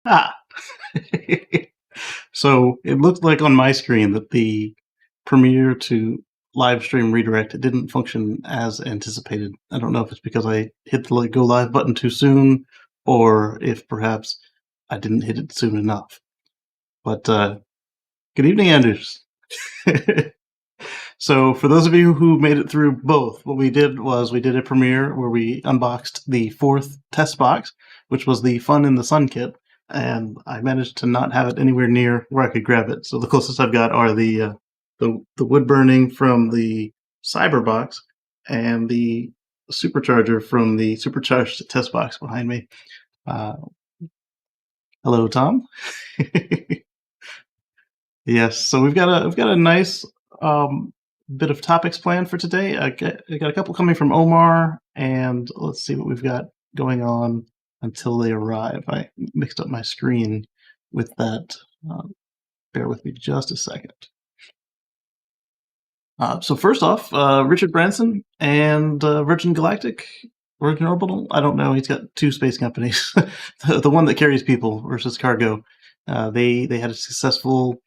Ah. So it looked like on my screen that the Premiere to live stream redirect, it didn't function as anticipated. I don't know if it's because I hit the go live button too soon, or if perhaps I didn't hit it soon enough. But good evening, Anders. So for those of you who made it through both, what we did was we did a premiere where we unboxed the fourth test box, which was the Fun in the Sun kit, and I managed to not have it anywhere near where I could grab it. So the closest I've got are the wood burning from the Cyber box and the supercharger from the supercharged test box behind me. Uh, Hello, Tom. Yes, so we've got a nice um, bit of topics planned for today. I got a couple coming from Omar, and let's see what we've got going on until they arrive. I mixed up my screen with that. Uh, Bear with me just a second. So first off, Richard Branson and Virgin Galactic, Virgin Orbital. I don't know. He's got two space companies. The one that carries people versus cargo. They had a successful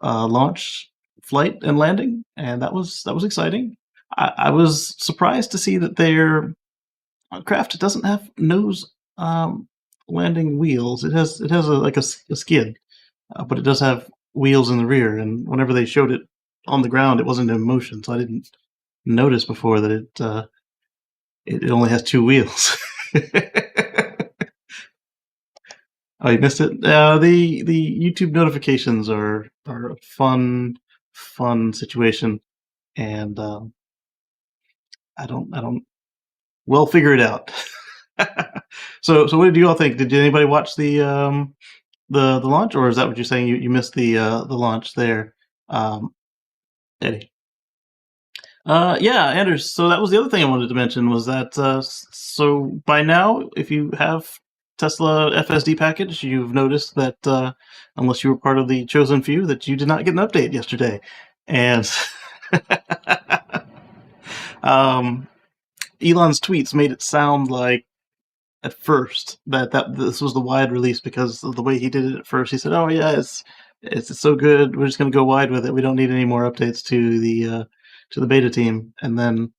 launch, flight, and landing, and that was exciting. I was surprised to see that their craft doesn't have nose landing wheels. It has a skid, but it does have wheels in the rear. And whenever they showed it on the ground, it wasn't in motion, so I didn't notice before that it only has two wheels. Oh, you missed it. The YouTube notifications are a fun situation, and I don't. We'll figure it out. So what did you all think? Did anybody watch the launch, or is that what you're saying? You missed the launch there, Eddie? Yeah, Anders. So that was the other thing I wanted to mention was that so by now, if you have Tesla FSD package, you've noticed that unless you were part of the chosen few, that you did not get an update yesterday, and um, Elon's tweets made it sound like at first that this was the wide release because of the way he did it at first. He said, "Oh yeah, it's so good. We're just going to go wide with it. We don't need any more updates to the beta team." And then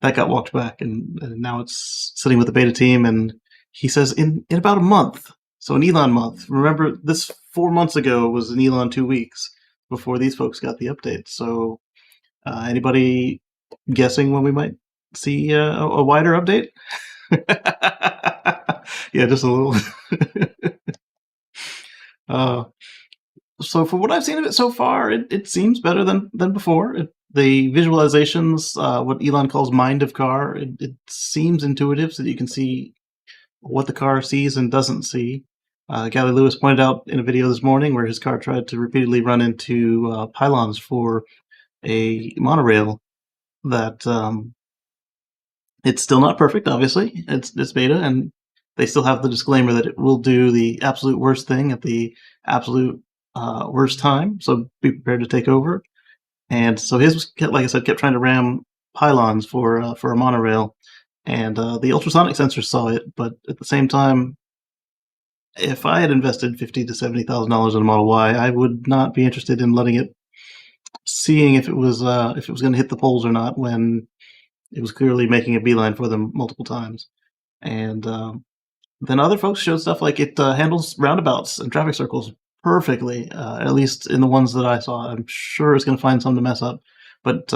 that got walked back, and now it's sitting with the beta team. And he says in about a month, so an Elon month. Remember, this 4 months ago was an Elon 2 weeks before these folks got the update. So anybody guessing when we might see a wider update? Yeah, just a little. uh, so for what I've seen of it so far, it seems better than before. The visualizations, what Elon calls mind of car, it seems intuitive so that you can see what the car sees and doesn't see. Gally Lewis pointed out in a video this morning where his car tried to repeatedly run into pylons for a monorail that it's still not perfect, obviously. It's beta, and they still have the disclaimer that it will do the absolute worst thing at the absolute worst time. So be prepared to take over. And so his, like I said, kept trying to ram pylons for a monorail, and the ultrasonic sensors saw it. But at the same time, if I had invested $50,000 to $70,000 in a Model Y, I would not be interested in letting it, seeing if it was going to hit the poles or not when it was clearly making a beeline for them multiple times. And then other folks showed stuff like it handles roundabouts and traffic circles perfectly, at least in the ones that I saw. I'm sure it's going to find some to mess up, but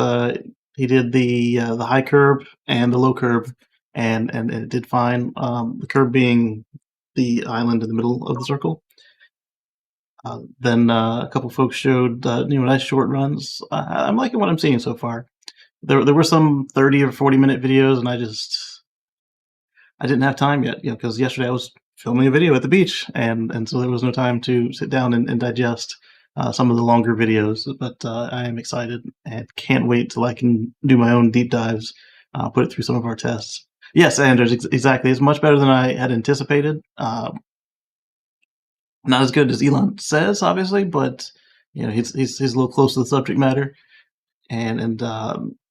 he did the high curb and the low curb, and it did fine. The curb being the island in the middle of the circle. Then a couple folks showed nice short runs. I'm liking what I'm seeing so far. There were some 30 or 40 minute videos, and I didn't have time yet, because yesterday I was filming a video at the beach, and so there was no time to sit down and digest some of the longer videos. But I am excited and can't wait till I can do my own deep dives, put it through some of our tests. Yes, Anders, exactly. It's much better than I had anticipated. Not as good as Elon says, obviously, but he's a little close to the subject matter, and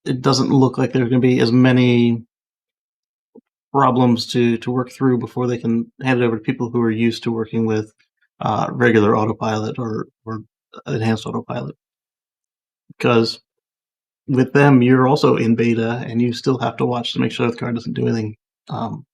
it doesn't look like there are going to be as many problems to work through before they can hand it over to people who are used to working with regular autopilot or enhanced autopilot, because with them you're also in beta and you still have to watch to make sure the car doesn't do anything um,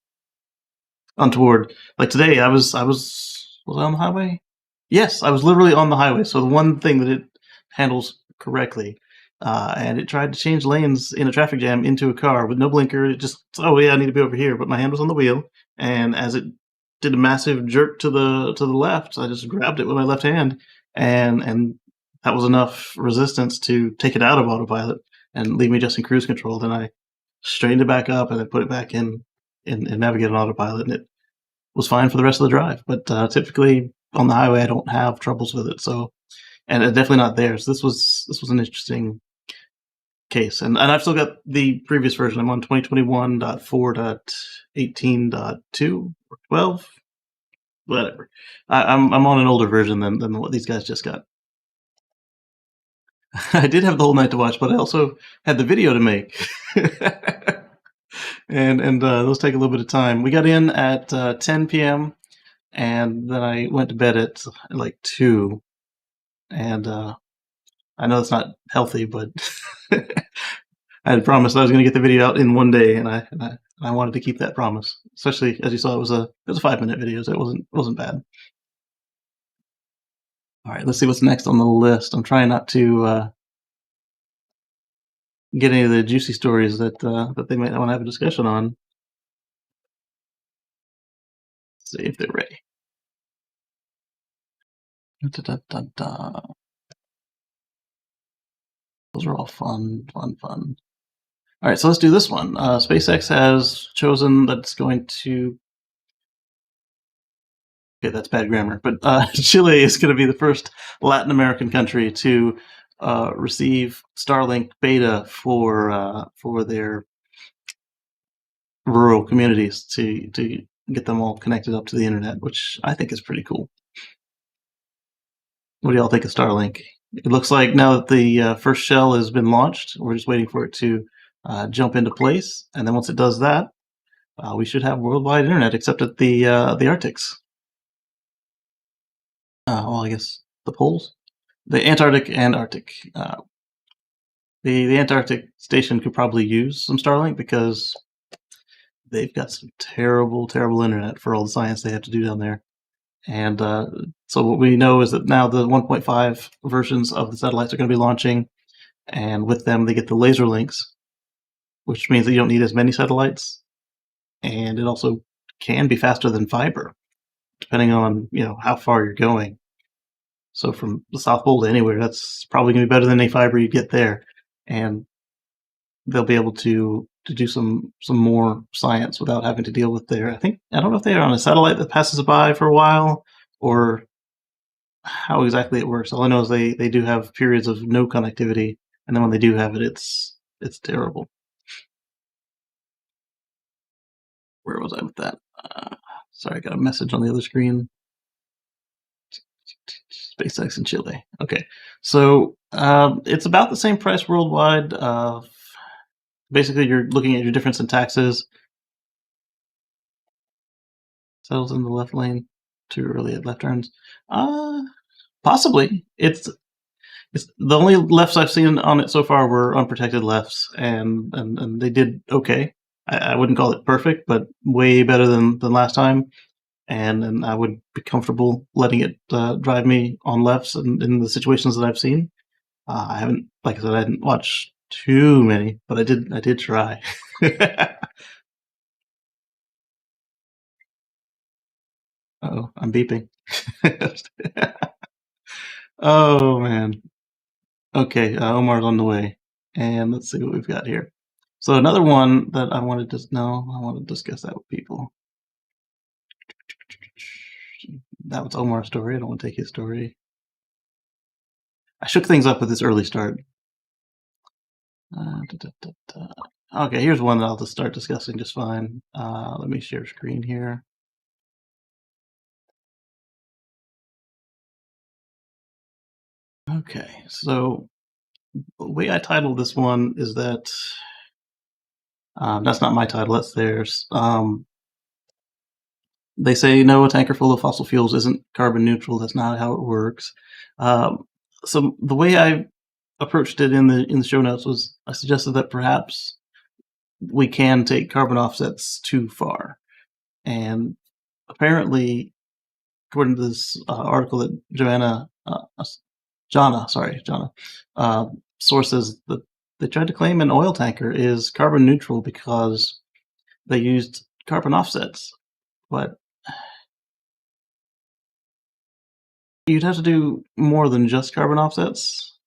untoward. Like today, was I on the highway? Yes, I was literally on the highway. So the one thing that it handles correctly, and it tried to change lanes in a traffic jam into a car with no blinker. It just, oh yeah, I need to be over here, but my hand was on the wheel, and as it did a massive jerk to the left, I just grabbed it with my left hand, and that was enough resistance to take it out of autopilot and leave me just in cruise control. Then I straightened it back up and then put it back in Navigate on autopilot, and it was fine for the rest of the drive. But typically on the highway, I don't have troubles with it. So, and definitely not there. So this was an interesting case, and I've still got the previous version. I'm on 2021.4.18.2 or 12, whatever. I'm on an older version than what these guys just got. I did have the whole night to watch, but I also had the video to make. and those take a little bit of time. We got in at 10 p.m. and then I went to bed at like 2. And I know it's not healthy, but I had promised I was going to get the video out in one day, and I wanted to keep that promise. Especially as you saw, it was a 5-minute video, so it wasn't bad. All right, let's see what's next on the list. I'm trying not to get any of the juicy stories that they might want to have a discussion on. Let's see if they're ready. Da, da, da, da. Those are all fun. All right, so let's do this one. SpaceX has chosen that it's going to. Okay, that's bad grammar, but Chile is going to be the first Latin American country to receive Starlink beta for their rural communities to get them all connected up to the internet, which I think is pretty cool. What do y'all think of Starlink? It looks like now that the first shell has been launched, we're just waiting for it to jump into place, and then once it does that, we should have worldwide internet, except at the Arctics. Well, I guess the poles, the Antarctic and Arctic. The Antarctic station could probably use some Starlink because they've got some terrible internet for all the science they have to do down there. And so what we know is that now the 1.5 versions of the satellites are going to be launching, and with them they get the laser links, which means that you don't need as many satellites, and it also can be faster than fiber, depending on how far you're going. So from the South Pole to anywhere, that's probably going to be better than any fiber you get there, and they'll be able to do some more science without having to deal with their. I don't know if they are on a satellite that passes by for a while or how exactly it works. All I know is they do have periods of no connectivity, and then when they do have it, it's terrible. Where was I with that? Sorry, I got a message on the other screen. SpaceX in Chile. Okay, so it's about the same price worldwide. Basically, you're looking at your difference in taxes. Settles in the left lane too early at left turns. Possibly. It's the only lefts I've seen on it so far were unprotected lefts, and they did okay. I wouldn't call it perfect, but way better than last time. And I would be comfortable letting it drive me on lefts in the situations that I've seen. I haven't, like I said, I didn't watch too many, but I did try. Oh, I'm beeping. Oh man. Okay, Omar's on the way, and let's see what we've got here. So another one that I wanted to discuss that with people. That was Omar's story. I don't want to take his story. I shook things up with this early start. Okay, here's one that I'll just start discussing just fine. Let me share screen here. Okay, so the way I titled this one is that that's not my title, that's theirs. They say no, a tanker full of fossil fuels isn't carbon neutral. That's not how it works. Um, so the way I approached it in the show notes was I suggested that perhaps we can take carbon offsets too far, and apparently, according to this article that Jana, uh, sources that they tried to claim an oil tanker is carbon neutral because they used carbon offsets, but you'd have to do more than just carbon offsets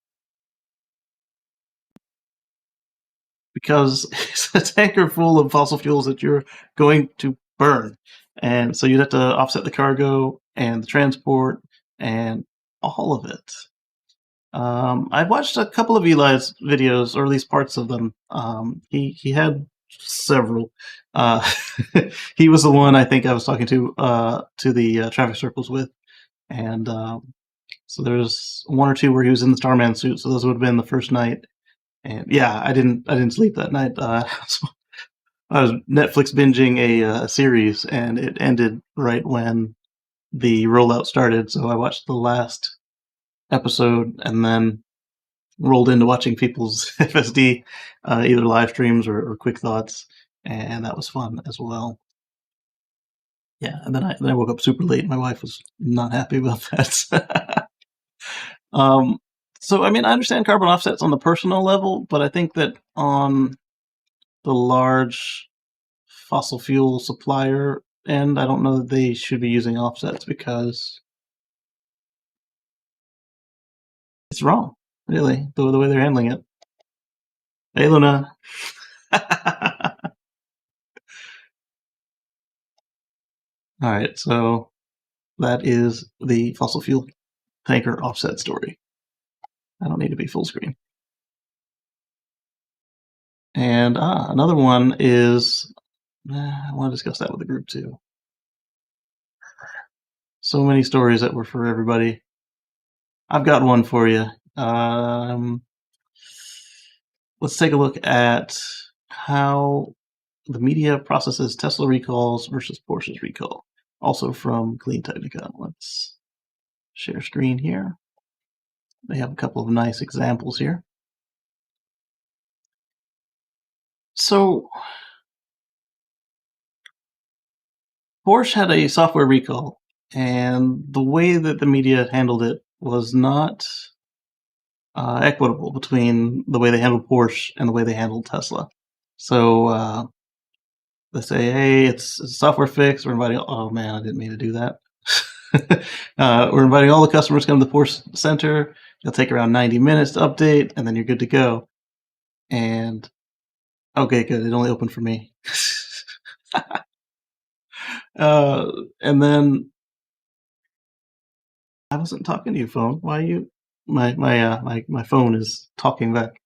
because it's a tanker full of fossil fuels that you're going to burn. And so you'd have to offset the cargo and the transport and all of it. I watched a couple of Eli's videos, or at least parts of them. He had several. Uh, he was the one I think I was talking to the traffic circles with, and so there's one or two where he was in the Starman suit. So those would have been the first night. And yeah, I didn't sleep that night. So I was Netflix binging a series, and it ended right when the rollout started. So I watched the last episode, and then rolled into watching people's FSD, either live streams or quick thoughts, and that was fun as well. Yeah, and then I woke up super late. My wife was not happy about that. um, so I mean, I understand carbon offsets on the personal level, but I think that on the large fossil fuel supplier end, I don't know that they should be using offsets because it's wrong, really, the way they're handling it. Hey, Luna. All right, so that is the fossil fuel tanker offset story. I don't need to be full screen. And another one is I want to discuss that with the group too. So many stories that were for everybody. I've got one for you. Let's take a look at how the media processes Tesla recalls versus Porsche's recall. Also from Clean Technica. Let's share screen here. They have a couple of nice examples here. So Porsche had a software recall, and the way that the media handled it was not equitable between the way they handled Porsche and the way they handled Tesla. So they say, "Hey, it's a software fix. We're inviting." Oh man, I didn't mean to do that. We're inviting all the customers to come to the Porsche Center. It'll take around 90 minutes to update, and then you're good to go. And okay, good. It only opened for me. uh, and then I wasn't talking to you, phone. Why are you? My phone is talking back.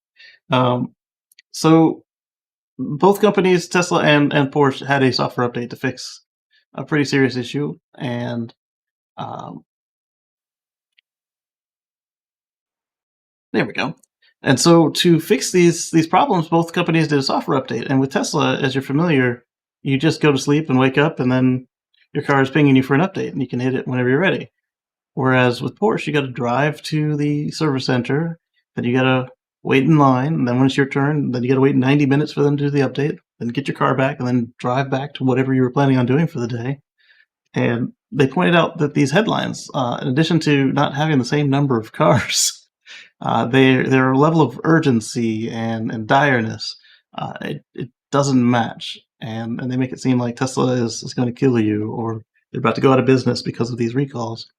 Um, so both companies, Tesla and Porsche, had a software update to fix a pretty serious issue, and um, there we go. And so to fix these problems, both companies did a software update. And with Tesla, as you're familiar, you just go to sleep and wake up, and then your car is pinging you for an update, and you can hit it whenever you're ready. Whereas with Porsche, you got to drive to the service center, then you got to wait in line, and then when it's your turn, then you got to wait 90 minutes for them to do the update, then get your car back, and then drive back to whatever you were planning on doing for the day. And they pointed out that these headlines, in addition to not having the same number of cars, their level of urgency and direness, it doesn't match. And they make it seem like Tesla is going to kill you, or they're about to go out of business because of these recalls.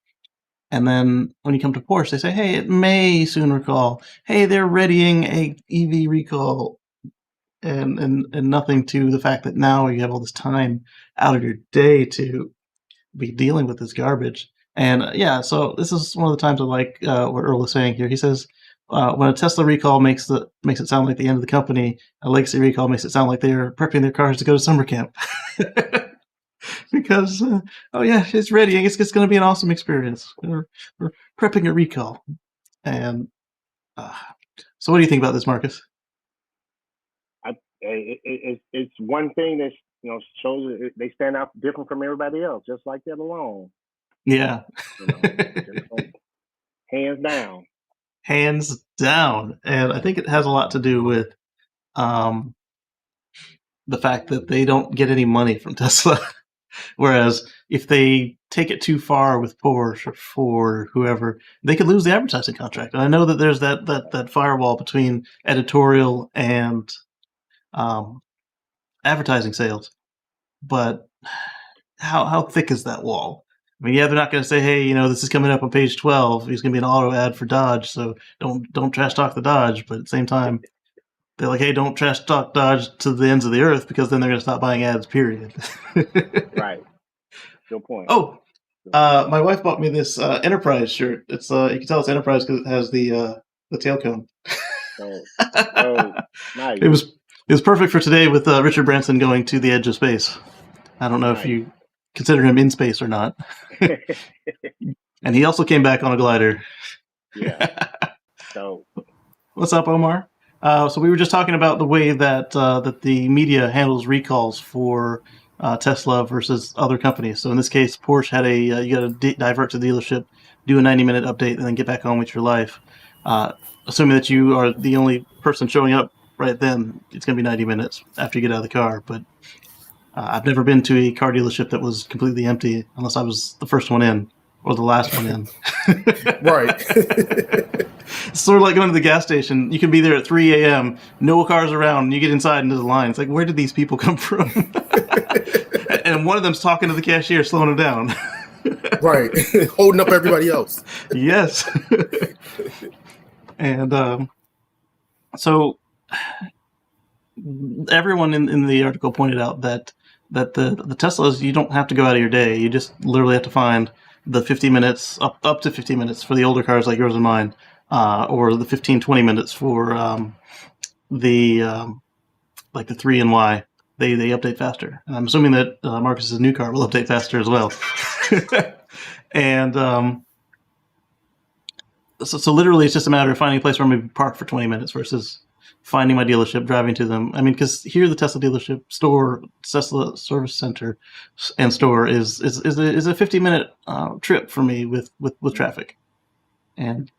And then when you come to Porsche, they say, "Hey, it may soon recall. Hey, they're readying a EV recall," and nothing to the fact that now you have all this time out of your day to be dealing with this garbage. And yeah, so this is one of the times I like what Earl is saying here. He says when a Tesla recall makes it sound like the end of the company, a legacy recall makes it sound like they're prepping their cars to go to summer camp. Because oh yeah, it's ready. I guess it's going to be an awesome experience. We're prepping a recall, and uh, what do you think about this, Marcus? It's one thing shows they stand out different from everybody else, just like that alone. Yeah. Just like, hands down. Hands down. And I think it has a lot to do with the fact that they don't get any money from Tesla. Whereas if they take it too far with Porsche or Ford or whoever, they could lose the advertising contract. And I know that there's that firewall between editorial and advertising sales. But how thick is that wall? I mean, yeah, they're not going to say, hey, this is coming up on page 12. He's going to be an auto ad for Dodge, so don't trash talk the Dodge. But at the same time, they're like, hey, don't trash talk Dodge to the ends of the earth, because then they're going to stop buying ads, period. Right. Good point. Oh, my wife bought me this Enterprise shirt. It's you can tell it's Enterprise because it has the tail cone. Nice. It was perfect for today with Richard Branson going to the edge of space. I don't know if you consider him in space or not. And he also came back on a glider. Yeah. So, what's up, Omar? So we were just talking about the way that the media handles recalls for Tesla versus other companies. So in this case, Porsche had you got to divert to the dealership, do a 90-minute update, and then get back on with your life. Assuming that you are the only person showing up right then, it's going to be 90 minutes after you get out of the car. But I've never been to a car dealership that was completely empty unless I was the first one in or the last one in. Right. It's sort of like going to the gas station. You can be there at 3 a.m., no cars around, and you get inside into the line. It's like, where did these people come from? And one of them's talking to the cashier, slowing him down. Right. Holding up everybody else. Yes. And so everyone in the article pointed out that the Teslas, you don't have to go out of your day. You just literally have to find the 50 minutes, up to 50 minutes for the older cars like yours and mine, or the 15, 20 minutes for the 3 and Y. They update faster. And I'm assuming that Marcus's new car will update faster as well. And so literally it's just a matter of finding a place where I'm going to park for 20 minutes versus finding my dealership, driving to them. I mean, because here the Tesla dealership store, Tesla service center and store is a 50-minute trip for me with traffic. And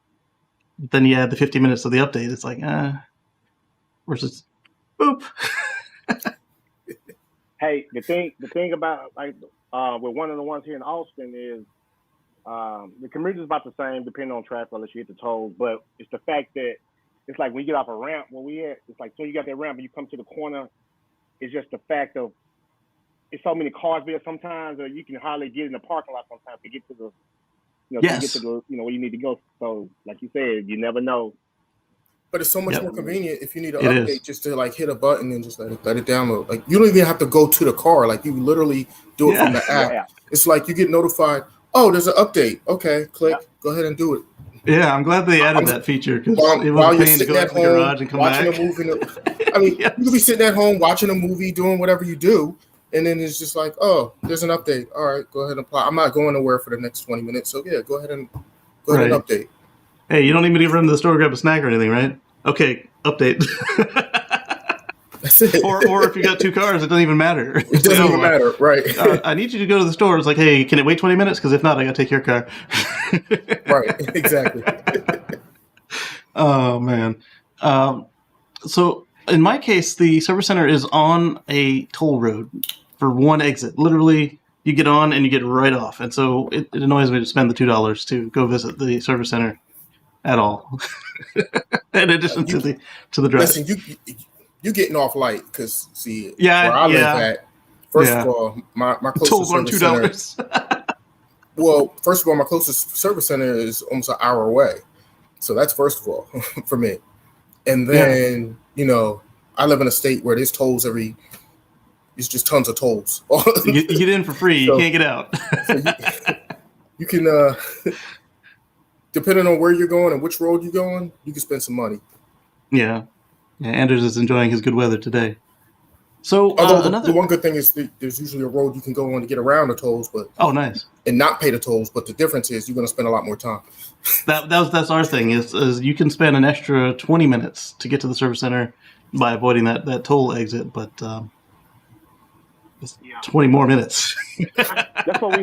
then you add the 50 minutes of the update. It's like, versus, boop. Hey, the thing about with one of the ones here in Austin is the commute is about the same depending on traffic unless you hit the tolls. But it's the fact that it's like when you get off a ramp, it's like so you got that ramp and you come to the corner. It's just the fact of it's so many cars there sometimes, or you can hardly get in the parking lot sometimes to get to the yes. to get to the where you need to go. So like you said, you never know. But it's so much more convenient if you need an update just to hit a button and just let it download. Like you don't even have to go to the car. Like you literally do it from the app. Yeah. It's like you get notified. Oh, there's an update. Okay, click. Yeah. Go ahead and do it. Yeah, I'm glad they added that feature because it was a pain to go to the garage and come watching back. A movie. I mean, yes. You could be sitting at home watching a movie, doing whatever you do, and then it's just like, oh, there's an update. All right, go ahead and apply. I'm not going nowhere for the next 20 minutes, so yeah, go ahead and update. Hey, you don't need me to run to the store, grab a snack or anything, right? Okay, update. That's it. Or if you got two cars, it doesn't even matter. It doesn't even matter, right? I need you to go to the store. It's like, hey, can it wait 20 minutes? Because if not, I got to take your car. Right, exactly. Oh, man. So in my case, the service center is on a toll road for one exit. Literally, you get on and you get right off. And so it annoys me to spend the $2 to go visit the service center at all. In addition to the drive. Listen, you getting off light because see where I live at. First of all, my closest service center. Well, first of all, my closest service center is almost an hour away, so that's first of all for me. And then I live in a state where there's tolls it's just tons of tolls. You get in for free, so, you can't get out. So you can. Depending on where you're going and which road you're going, you can spend some money. Yeah. Anders is enjoying his good weather today. So, although the one good thing is there's usually a road you can go on to get around the tolls, but nice, and not pay the tolls. But the difference is you're going to spend a lot more time. That's our thing is you can spend an extra 20 minutes to get to the service center by avoiding that toll exit. But 20 more minutes. That's what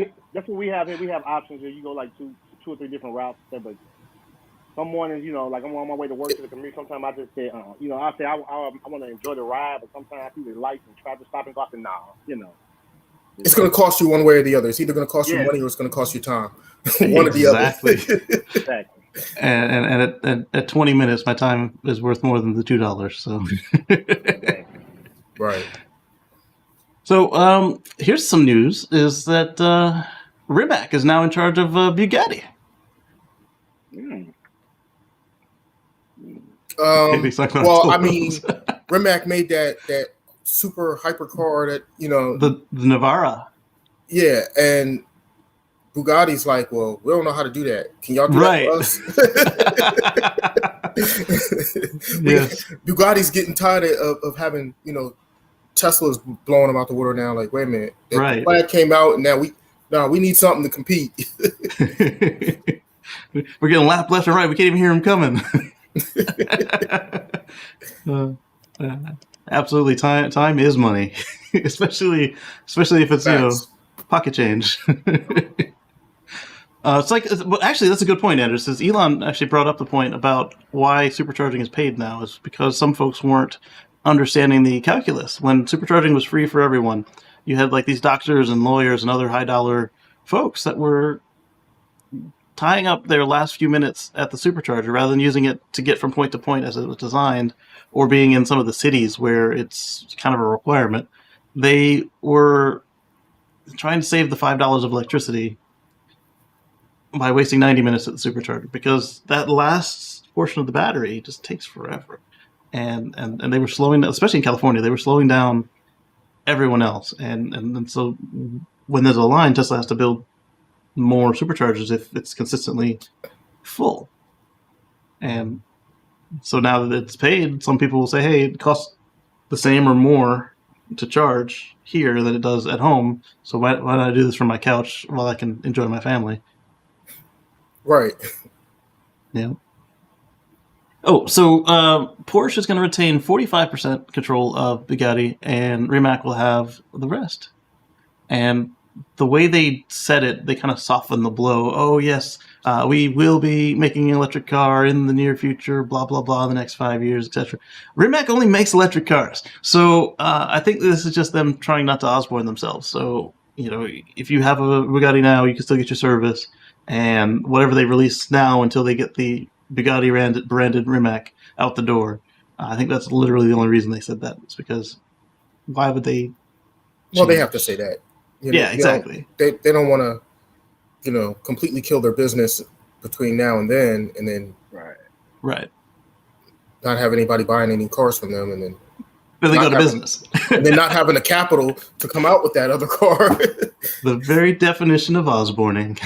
we have here. We have options here. You go like two or three different routes, but some mornings, like I'm on my way to work to the commute. Sometimes I just say, I say I want to enjoy the ride, but sometimes I see the lights and traffic stopping, go It's going to cost you one way or the other. It's either going to cost you money or it's going to cost you time. One or the other. Exactly. And at 20 minutes, my time is worth more than the $2. So. Right. So here's some news: is that Rimac is now in charge of Bugatti. Well, I mean, Rimac made that super hypercar that the Navara. Yeah, and Bugatti's like, well, we don't know how to do that. Can y'all do that for us? Yes. Bugatti's getting tired of having Tesla's blowing them out the water now. Like, wait a minute, the flag came out, and now we need something to compete. We're getting lapped left and right. We can't even hear them coming. Absolutely, time is money, especially if it's pocket change. It's like, actually, that's a good point, Anders. Says Elon actually brought up the point about why supercharging is paid now is because some folks weren't understanding the calculus. When supercharging was free for everyone, you had like these doctors and lawyers and other high dollar folks that were tying up their last few minutes at the supercharger rather than using it to get from point to point as it was designed, or being in some of the cities where it's kind of a requirement. They were trying to save the $5 of electricity by wasting 90 minutes at the supercharger, because that last portion of the battery just takes forever. And they were slowing down, especially in California, they were slowing down everyone else. And so when there's a line, Tesla has to build more superchargers if it's consistently full. And so now that it's paid, some people will say, hey, it costs the same or more to charge here than it does at home. So why don't I do this from my couch while I can enjoy my family? Right. Yeah. Oh, so Porsche is going to retain 45% control of Bugatti, and Rimac will have the rest. And the way they said it, they kind of softened the blow. Oh, yes, we will be making an electric car in the near future, blah, blah, blah, the next 5 years, etc. Rimac only makes electric cars. So I think this is just them trying not to Osborne themselves. So, if you have a Bugatti now, you can still get your service. And whatever they release now until they get the Bugatti branded Rimac out the door, I think that's literally the only reason they said that. It's because why would they change? Well, they have to say that. Exactly. They don't want to, completely kill their business between now and then right. Not have anybody buying any cars from them, and then they go to business. And then not having the capital to come out with that other car. The very definition of Osborning.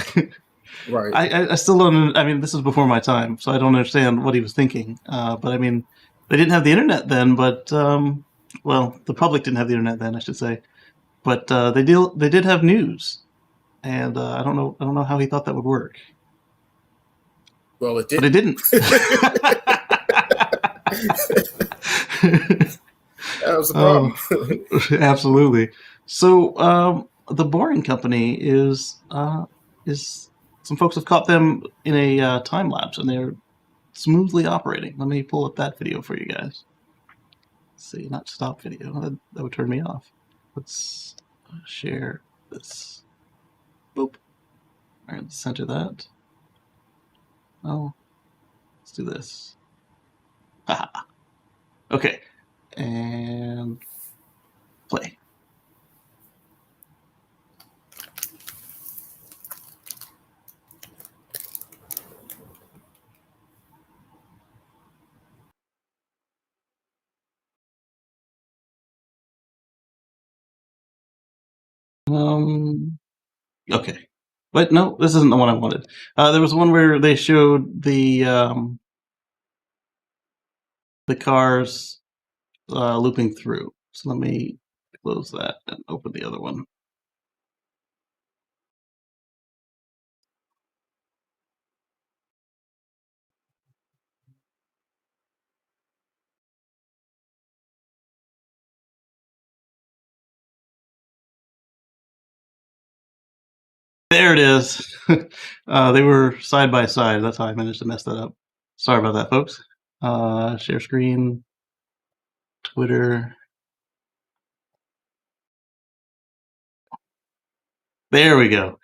Right. I still don't. I mean, this is before my time, so I don't understand what he was thinking. But I mean, they didn't have the internet then. But the public didn't have the internet then, I should say. But they did have news, and I don't know how he thought that would work. Well, it did. But it didn't. That was the problem. Absolutely. So the Boring Company is some folks have caught them in a time lapse, and they're smoothly operating. Let me pull up that video for you guys. Let's see, not stop video. That would turn me off. Let's share this. Boop. All right, let's center that. Oh, let's do this. Haha. Okay, and play. Okay. But no, this isn't the one I wanted. There was one where they showed the cars looping through. So let me close that and open the other one. There it is. They were side by side. That's how I managed to mess that up. Sorry about that, folks. Share screen, Twitter. There we go.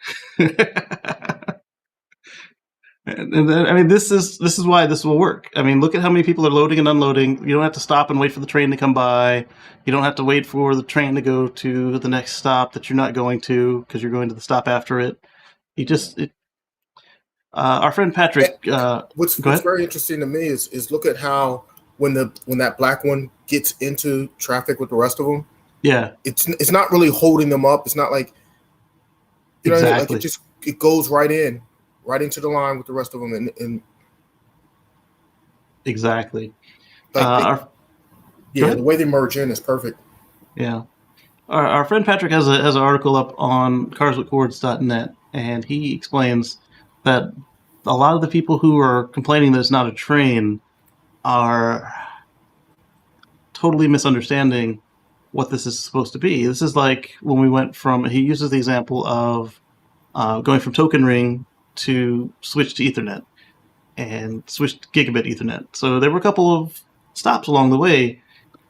And then, I mean, this is why this will work. I mean, look at how many people are loading and unloading. You don't have to stop and wait for the train to come by. You don't have to wait for the train to go to the next stop that you're not going to because you're going to the stop after it. You just our friend Patrick. What's very interesting to me is look at how when that black one gets into traffic with the rest of them. Yeah, it's not really holding them up. It's not like exactly. Like it goes right into the line with the rest of them, and exactly. Like the way they merge in is perfect. Yeah. Our friend Patrick has an article up on carswithcords.net, and he explains that a lot of the people who are complaining that it's not a train are totally misunderstanding what this is supposed to be. This is like when we went from, he uses the example of going from token ring to switch to Ethernet and switch to gigabit Ethernet. So there were a couple of stops along the way.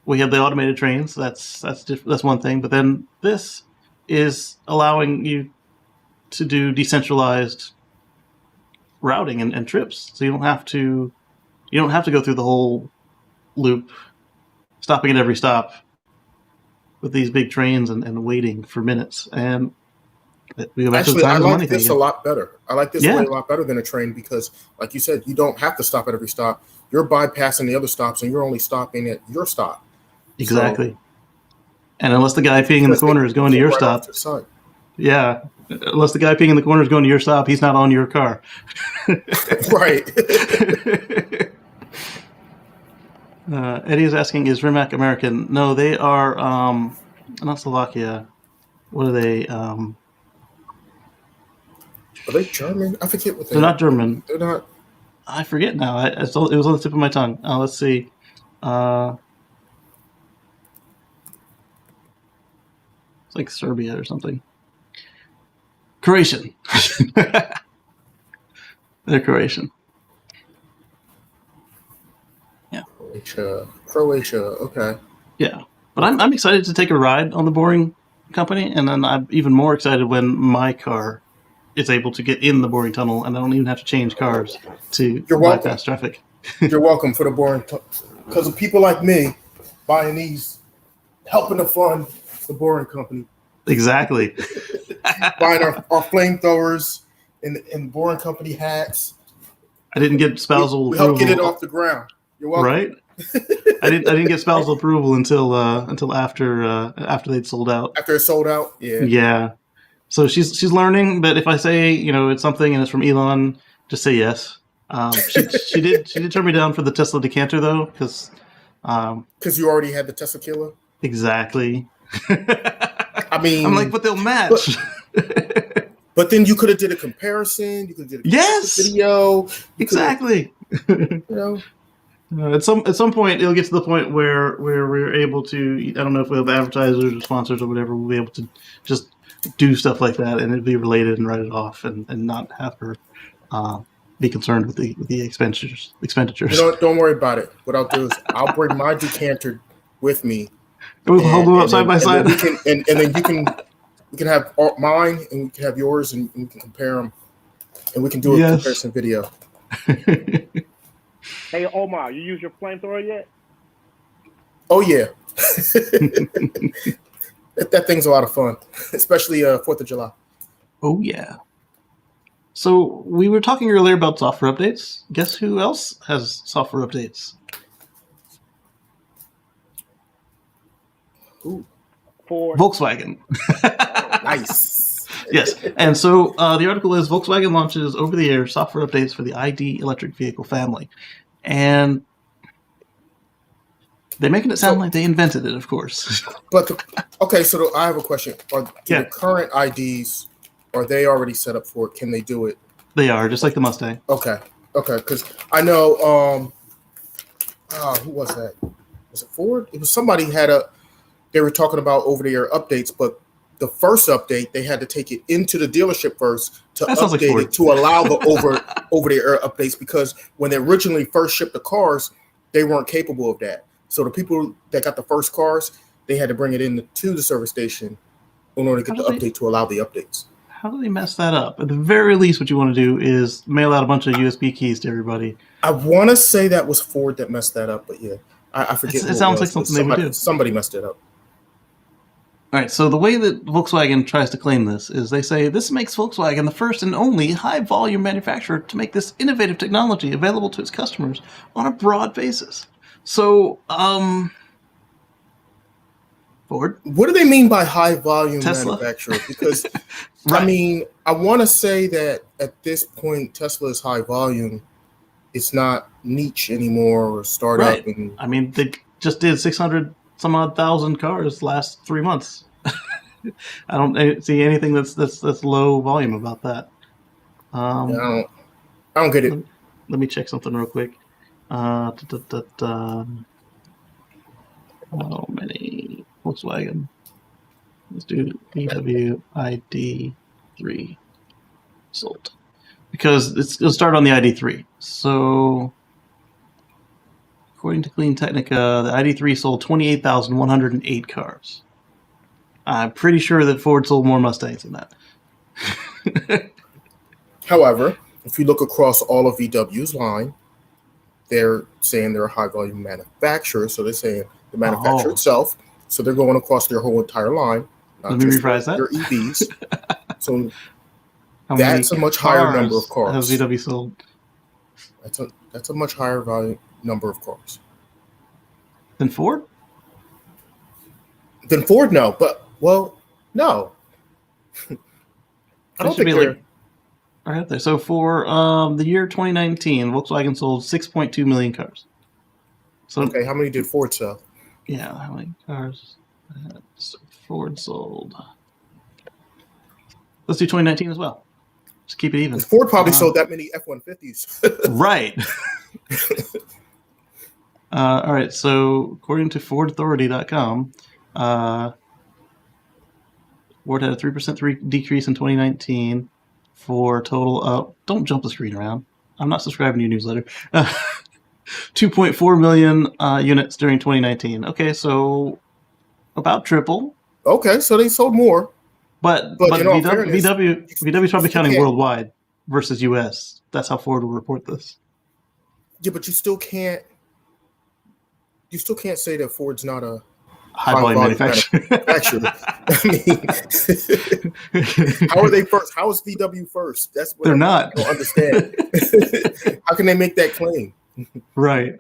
We have the automated trains. That's one thing. But then this is allowing you to do decentralized routing and trips. So you don't have to go through the whole loop, stopping at every stop with these big trains and waiting for minutes. And we go back to the time I of like money this thing. A lot better. I like this way a lot better than a train because, like you said, you don't have to stop at every stop. You're bypassing the other stops, and you're only stopping at your stop. Exactly. So, and unless the guy peeing in the corner is going to your stop. Yeah. Unless the guy peeing in the corner is going to your stop, he's not on your car. Right. Eddie is asking, is Rimac American? No, they are not Slovakia. What are they? Are they German? I forget what they're not German. They're not. I forget now. It was on the tip of my tongue. Let's see. It's like Serbia or something. Croatian. They're Croatian. Yeah. Croatia. Okay. Yeah, but I'm excited to take a ride on the Boring Company, and then I'm even more excited when my car is able to get in the Boring Tunnel, and I don't even have to change cars to bypass traffic. You're welcome for the Boring Tunnel. Because of people like me buying these, helping to fund the Boring Company. Exactly. Buying our flamethrowers and Boring Company hats. I didn't get spousal approval. Help get it off the ground. You're welcome. Right? I didn't get spousal approval until after they'd sold out. After it sold out, yeah. Yeah. So she's learning that if I say it's something and it's from Elon, just say yes. She did turn me down for the Tesla decanter though, because you already had the Tesla killer. Exactly. I mean, I'm like, but they'll match. But then you could have did a comparison. You could have did a video. Exactly. At some point, it'll get to the point where we're able to. I don't know if we have advertisers or sponsors or whatever. We'll be able to just do stuff like that, and it'd be related and write it off, and not have her be concerned with the expenditures. Don't worry about it. What I'll do is I'll bring my decanter with me. We'll hold them up side by side, and then we can have mine and we can have yours, and we can compare them, and we can do a comparison video. Hey Omar, you use your flamethrower yet? Oh yeah. That thing's a lot of fun, especially 4th of July. Oh yeah. So we were talking earlier about software updates. Guess who else has software updates? Ooh. Volkswagen. Nice. Yes. And so the article is Volkswagen launches over-the-air software updates for the ID electric vehicle family. And they're making it sound like they invented it, of course. But so I have a question. The current IDs, are they already set up for it? Can they do it? They are, just like the Mustang. Okay. Because I know, who was that? Was it Ford? It was somebody they were talking about over-the-air updates, but the first update, they had to take it into the dealership first to update like it to allow the over-the-air updates, because when they originally first shipped the cars, they weren't capable of that. So the people that got the first cars, they had to bring it into the service station in order to get the update to allow the updates. How do they mess that up? At the very least, what you want to do is mail out a bunch of USB keys to everybody. I want to say that was Ford that messed that up, but yeah, I forget. It sounds like something they would do. Somebody messed it up. All right, so the way that Volkswagen tries to claim this is they say this makes Volkswagen the first and only high-volume manufacturer to make this innovative technology available to its customers on a broad basis. So, Ford? What do they mean by high-volume manufacturer? Because, right. I mean, I want to say that at this point, Tesla is high-volume. It's not niche anymore or startup. Right. And I mean, they just did 600-some-odd thousand cars last 3 months. I don't see anything that's low volume about that. I don't get it. Let me check something real quick. How many Volkswagen? Let's do VW ID3 sold, because it'll start on the ID3. So, according to Clean Technica, the ID3 sold 28,108 cars. I'm pretty sure that Ford sold more Mustangs than that. However, if you look across all of VW's line, they're saying they're a high-volume manufacturer, so they're saying the manufacturer itself. So they're going across their whole entire line. Let me rephrase that. Their EVs. So that's a much higher number of cars. Has VW sold? That's a much higher volume number of cars. Than Ford? Than Ford, no. But, well, no. I don't think they're... Right up there. So for the year 2019, Volkswagen sold 6.2 million cars. So okay, how many did Ford sell? Yeah, how many cars Ford sold? Let's do 2019 as well. Just keep it even. Ford probably sold that many F-150s. Right. All right, so according to FordAuthority.com, Ford had a 3% decrease in 2019 for a total of... Don't jump the screen around. I'm not subscribing to your newsletter. 2.4 million units during 2019. Okay, so about triple. Okay, so they sold more. But VW's probably counting worldwide versus US. That's how Ford will report this. Yeah, but you still can't say that Ford's not a high-volume manufacturer. I mean, how are they first? How is VW first? That's what they're not. I don't understand. How can they make that claim? Right.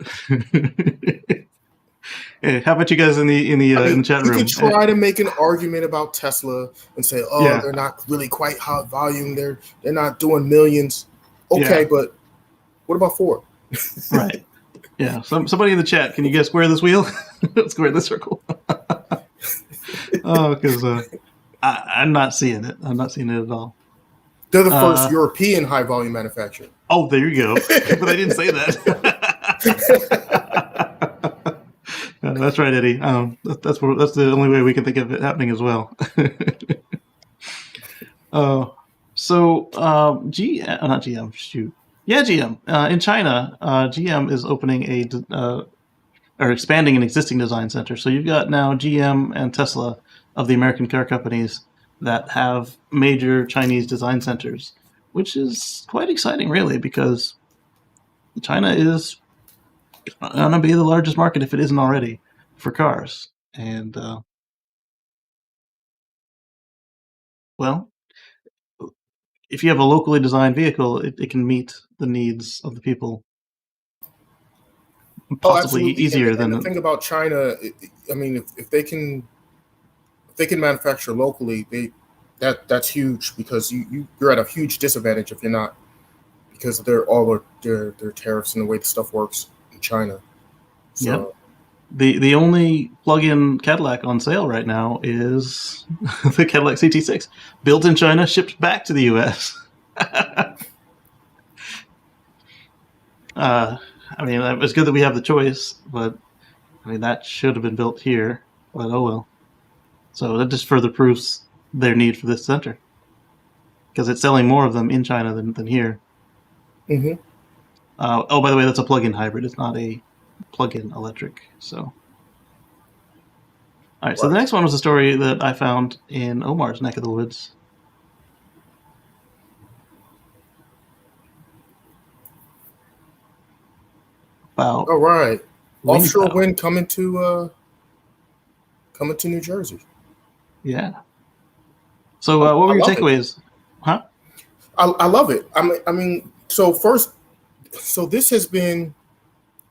Hey, how about you guys in the chat room? You could try to make an argument about Tesla and say, they're not really quite high volume. They're not doing millions. Okay, but what about Ford? Right. Yeah. Somebody in the chat, can you guys square this wheel? Square this circle. Because I'm not seeing it. I'm not seeing it at all. They're the first European high volume manufacturer. Oh, there you go. But I didn't say that. That's right, Eddie. That's the only way we can think of it happening as well. GM. In China, GM is opening or expanding an existing design center. So you've got now GM and Tesla of the American car companies that have major Chinese design centers, which is quite exciting, really, because China is going to be the largest market, if it isn't already, for cars. And, well, if you have a locally designed vehicle, it can meet the needs of the people possibly easier than... the thing about China, I mean, if they can manufacture locally, that's huge, because you're at a huge disadvantage if you're not, because they're all their tariffs and the way the stuff works in China. So the only plug-in Cadillac on sale right now is the Cadillac CT6, built in China, shipped back to the US. I mean, it's good that we have the choice, but I mean, that should have been built here, but oh well. So that just further proves their need for this center because it's selling more of them in China than here. Mm-hmm. Oh, by the way, that's a plug-in hybrid. It's not a plug-in electric. So, all right. So the next one was a story that I found in Omar's neck of the woods. About all right, offshore power. wind coming to New Jersey. Yeah. So what were your takeaways? Huh? I love it. I mean, so this has been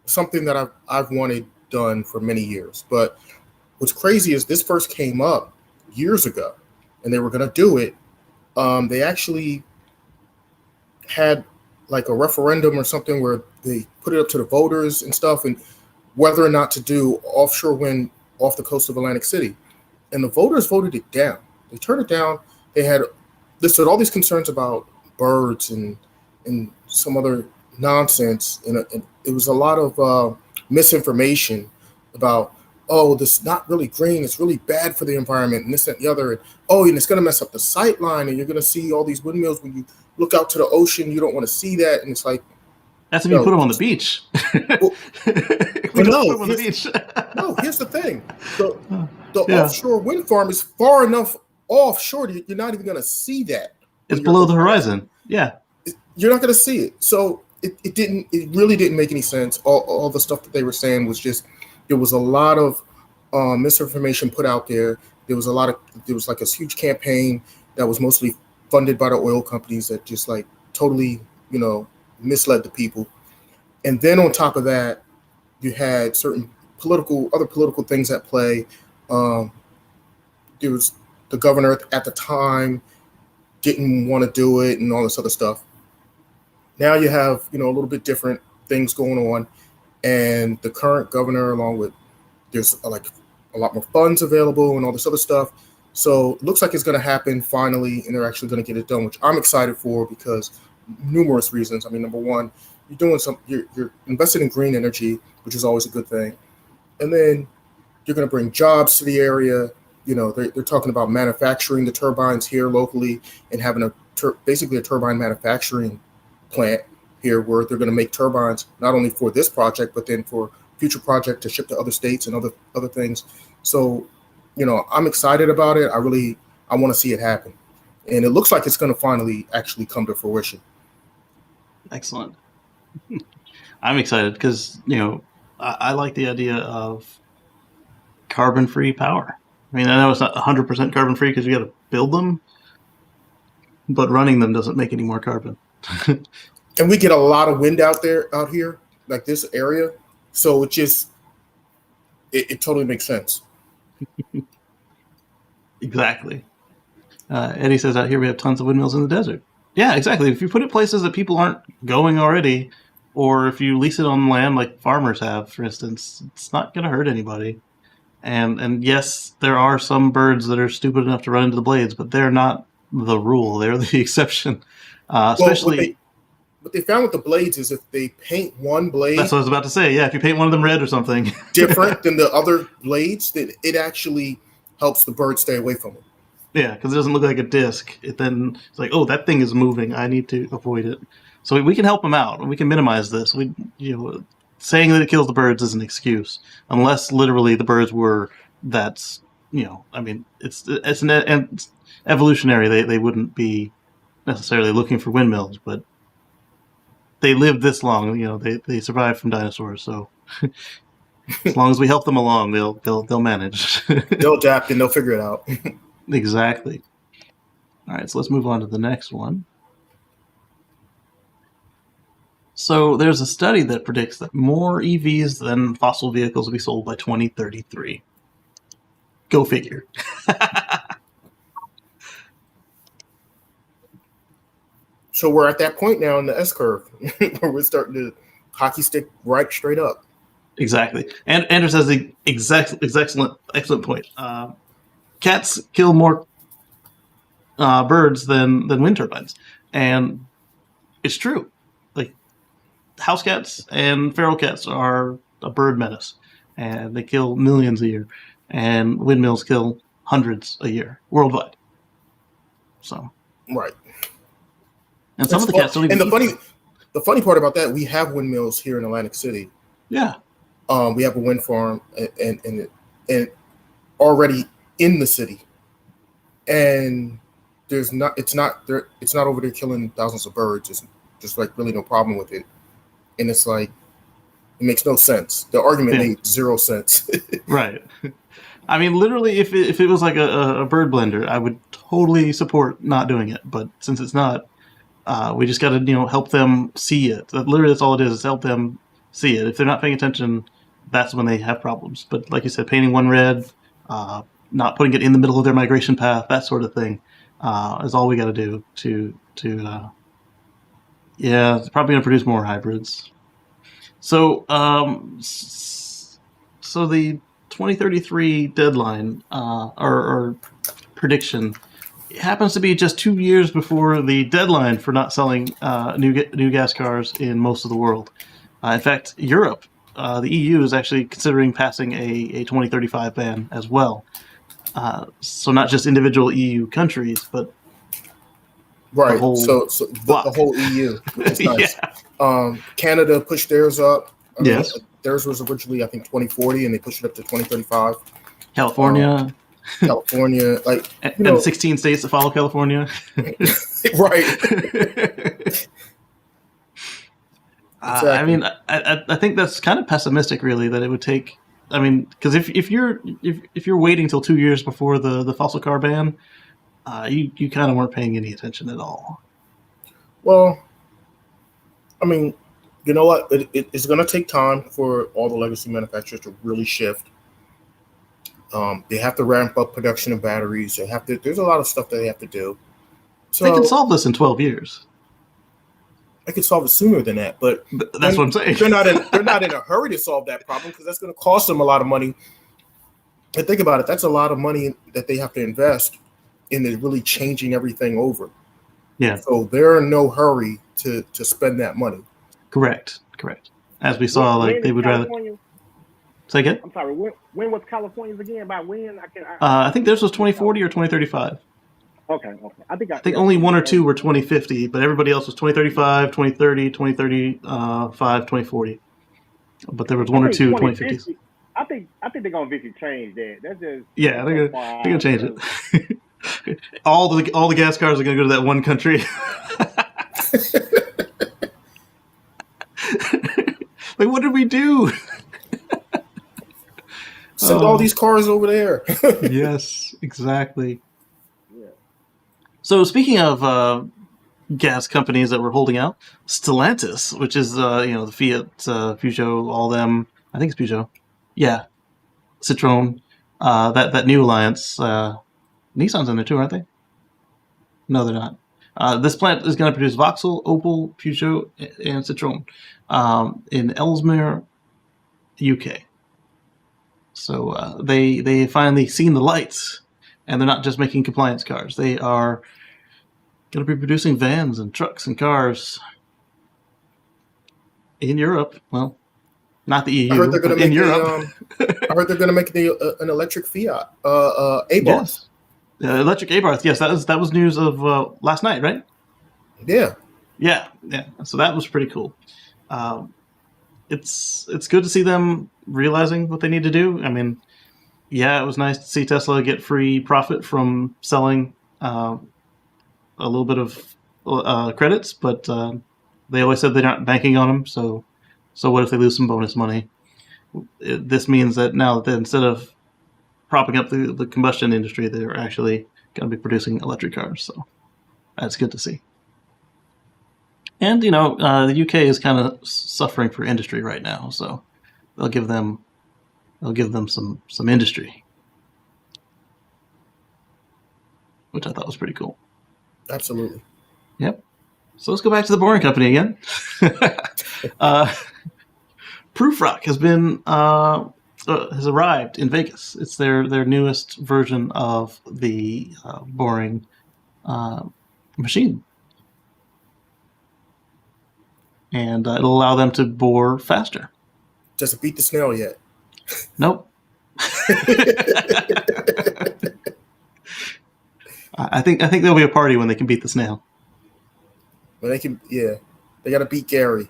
something that I've wanted done for many years. But what's crazy is this first came up years ago, and they were going to do it. They actually had like a referendum or something where they put it up to the voters and stuff, and whether or not to do offshore wind off the coast of Atlantic City. And the voters voted it down. They turned it down. They had listed all these concerns about birds and some other nonsense. And it was a lot of misinformation about, oh, this is not really green. It's really bad for the environment and this, that, and the other. And it's going to mess up the sight line. And you're going to see all these windmills when you look out to the ocean. You don't want to see that. And it's like, that's if you put them on the beach. No, here's the thing. The offshore wind farm is far enough offshore. You're not even going to see that. It's below the horizon. Yeah. You're not going to see it. So it really didn't make any sense. All the stuff that they were saying was just, there was a lot of misinformation put out there. There was like a huge campaign that was mostly funded by the oil companies that just like totally, misled the people. And then on top of that, you had certain other political things at play. There was the governor at the time didn't want to do it and all this other stuff. Now you have, a little bit different things going on. And the current governor, along with, there's like a lot more funds available and all this other stuff. So it looks like it's going to happen finally, and they're actually going to get it done, which I'm excited for because numerous reasons. I mean, number one, you're invested in green energy, which is always a good thing. And then you're going to bring jobs to the area. They're talking about manufacturing the turbines here locally and having basically a turbine manufacturing plant here where they're going to make turbines not only for this project, but then for future project to ship to other states and other things. So, I'm excited about it. I want to see it happen. And it looks like it's going to finally actually come to fruition. Excellent. I'm excited because, I like the idea of carbon-free power. I mean, I know it's not 100% carbon-free because you got to build them, but running them doesn't make any more carbon. And we get a lot of wind out here, like this area. So it totally makes sense. Exactly. Eddie says out here we have tons of windmills in the desert. Yeah, exactly. If you put it places that people aren't going already, or if you lease it on land like farmers have, for instance, it's not going to hurt anybody. And yes, there are some birds that are stupid enough to run into the blades, but they're not the rule. They're the exception. Especially... What they found with the blades is if they paint one blade... That's what I was about to say. Yeah, if you paint one of them red or something. different than the other blades, then it actually helps the bird stay away from it. Yeah, because it doesn't look like a disc. It's like, oh, that thing is moving. I need to avoid it. So we can help them out. We can minimize this. Saying that it kills the birds is an excuse, unless literally the birds were it's evolutionary. They wouldn't be necessarily looking for windmills, but they lived this long. They survived from dinosaurs. So as long as we help them along, they'll manage. They'll adapt and they'll figure it out. Exactly. All right, so let's move on to the next one. So there's a study that predicts that more EVs than fossil vehicles will be sold by 2033. Go figure. So we're at that point now in the S curve where we're starting to hockey stick right straight up. Exactly. And Anders has the excellent point. Cats kill more birds than wind turbines. And it's true. Like, house cats and feral cats are a bird menace. And they kill millions a year. And windmills kill hundreds a year worldwide. So right. And some of the cats don't even. And the funny part about that, we have windmills here in Atlantic City. Yeah. We have a wind farm and already in the city, and it's not over there killing thousands of birds. It's just like really no problem with it, and it's like it makes no sense. The argument made zero sense. Right. I mean, literally, if it was like a bird blender, I would totally support not doing it. But since it's not, we just got to help them see it. Literally, that's all it is help them see it. If they're not paying attention, that's when they have problems. But like you said, painting one red, not putting it in the middle of their migration path, that sort of thing, is all we got to do to it's probably going to produce more hybrids. So, so the 2033 deadline or prediction happens to be just 2 years before the deadline for not selling new gas cars in most of the world. In fact, Europe, the EU is actually considering passing a 2035 ban as well. So not just individual EU countries, but right. The whole the whole EU, which is nice. Canada pushed theirs up. I mean, theirs was originally, I think, 2040, and they pushed it up to 2035. California, like and 16 states that follow California. Right. Exactly. I mean, I think that's kind of pessimistic, really, that it would take. I mean, because if you're waiting till 2 years before the fossil car ban, you kind of weren't paying any attention at all. Well, I mean, you know what? It's going to take time for all the legacy manufacturers to really shift. They have to ramp up production of batteries. There's a lot of stuff that they have to do. So they can solve this in 12 years. They could solve it sooner than that, but that's what I'm saying. They're not in a hurry to solve that problem because that's going to cost them a lot of money. And think about it, that's a lot of money that they have to invest in really changing everything over. Yeah. So they're in no hurry to spend that money. Correct. As we saw, they would rather. Say again? I'm sorry. When was California's again? By when? I think theirs was 2040 or 2035. Okay. I think only one or two were 2050, but everybody else was 2035, 2030, 2035, 2040. But there was one or two 2050s. I think they're gonna eventually change that. That's just they're gonna change it. all the gas cars are gonna go to that one country. Like, what did we do? Send all these cars over there. Yes, exactly. Yeah. So speaking of gas companies that were holding out, Stellantis, which is the Fiat, Peugeot, all them. I think it's Peugeot. Yeah, Citroen. That new alliance. Nissan's in there too, aren't they? No, they're not. This plant is going to produce Vauxhall, Opel, Peugeot, and Citroen in Ellesmere, UK. So they finally seen the lights, and they're not just making compliance cars. They are going to be producing vans and trucks and cars in Europe. Well, not the EU, I heard they're going to in Europe. I heard they're going to make an electric Fiat, Abarth. Yes. Electric Abarth. Yes, that was news of last night, right? Yeah. So that was pretty cool. It's good to see them realizing what they need to do. I mean, it was nice to see Tesla get free profit from selling a little bit of credits, but they always said they're not banking on them. So what if they lose some bonus money? This means that now that instead of propping up the combustion industry, they're actually going to be producing electric cars. So that's good to see. And the UK is kind of suffering for industry right now, so they'll give them some industry, which I thought was pretty cool. Absolutely. Yep. So let's go back to the Boring Company again. Prufrock has arrived in Vegas. It's their newest version of the boring machine. And it'll allow them to bore faster. Does it beat the snail yet? Nope. I think there'll be a party when they can beat the snail. When they can, yeah, they got to beat Gary.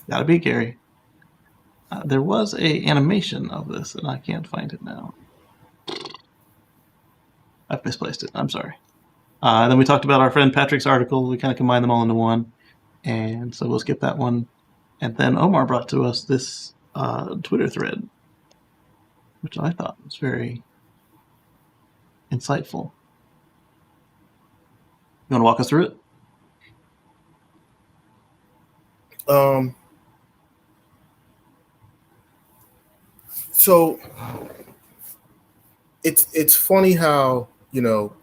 Got to beat Gary. There was a animation of this, and I can't find it now. I've misplaced it. I'm sorry. Then we talked about our friend Patrick's article. We kind of combined them all into one, and so we'll skip that one. And then Omar brought to us this Twitter thread, which I thought was very insightful. You want to walk us through it? So it's funny how, you know,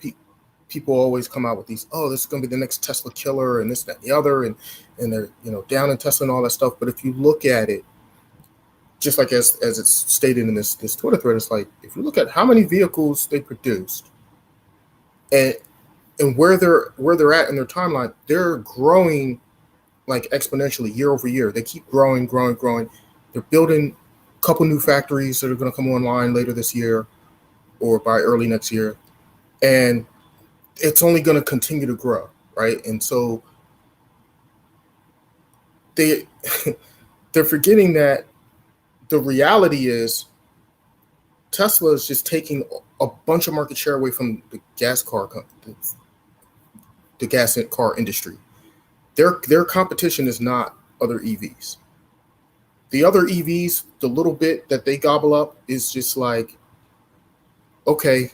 people always come out with these, oh, this is going to be the next Tesla killer and this, that, and the other, and they're, you know, down in Tesla and all that stuff. But if you look at it, just like as it's stated in this Twitter thread, it's like, if you look at how many vehicles they produced and where they're at in their timeline, they're growing like exponentially year over year. They keep growing. They're building a couple new factories that are going to come online later this year or by early next year. And it's only going to continue to grow, right? And so they're forgetting that the reality is Tesla is just taking a bunch of market share away from the gas car industry. Their competition is not other EVs. The other EVs, the little bit that they gobble up is just like, okay,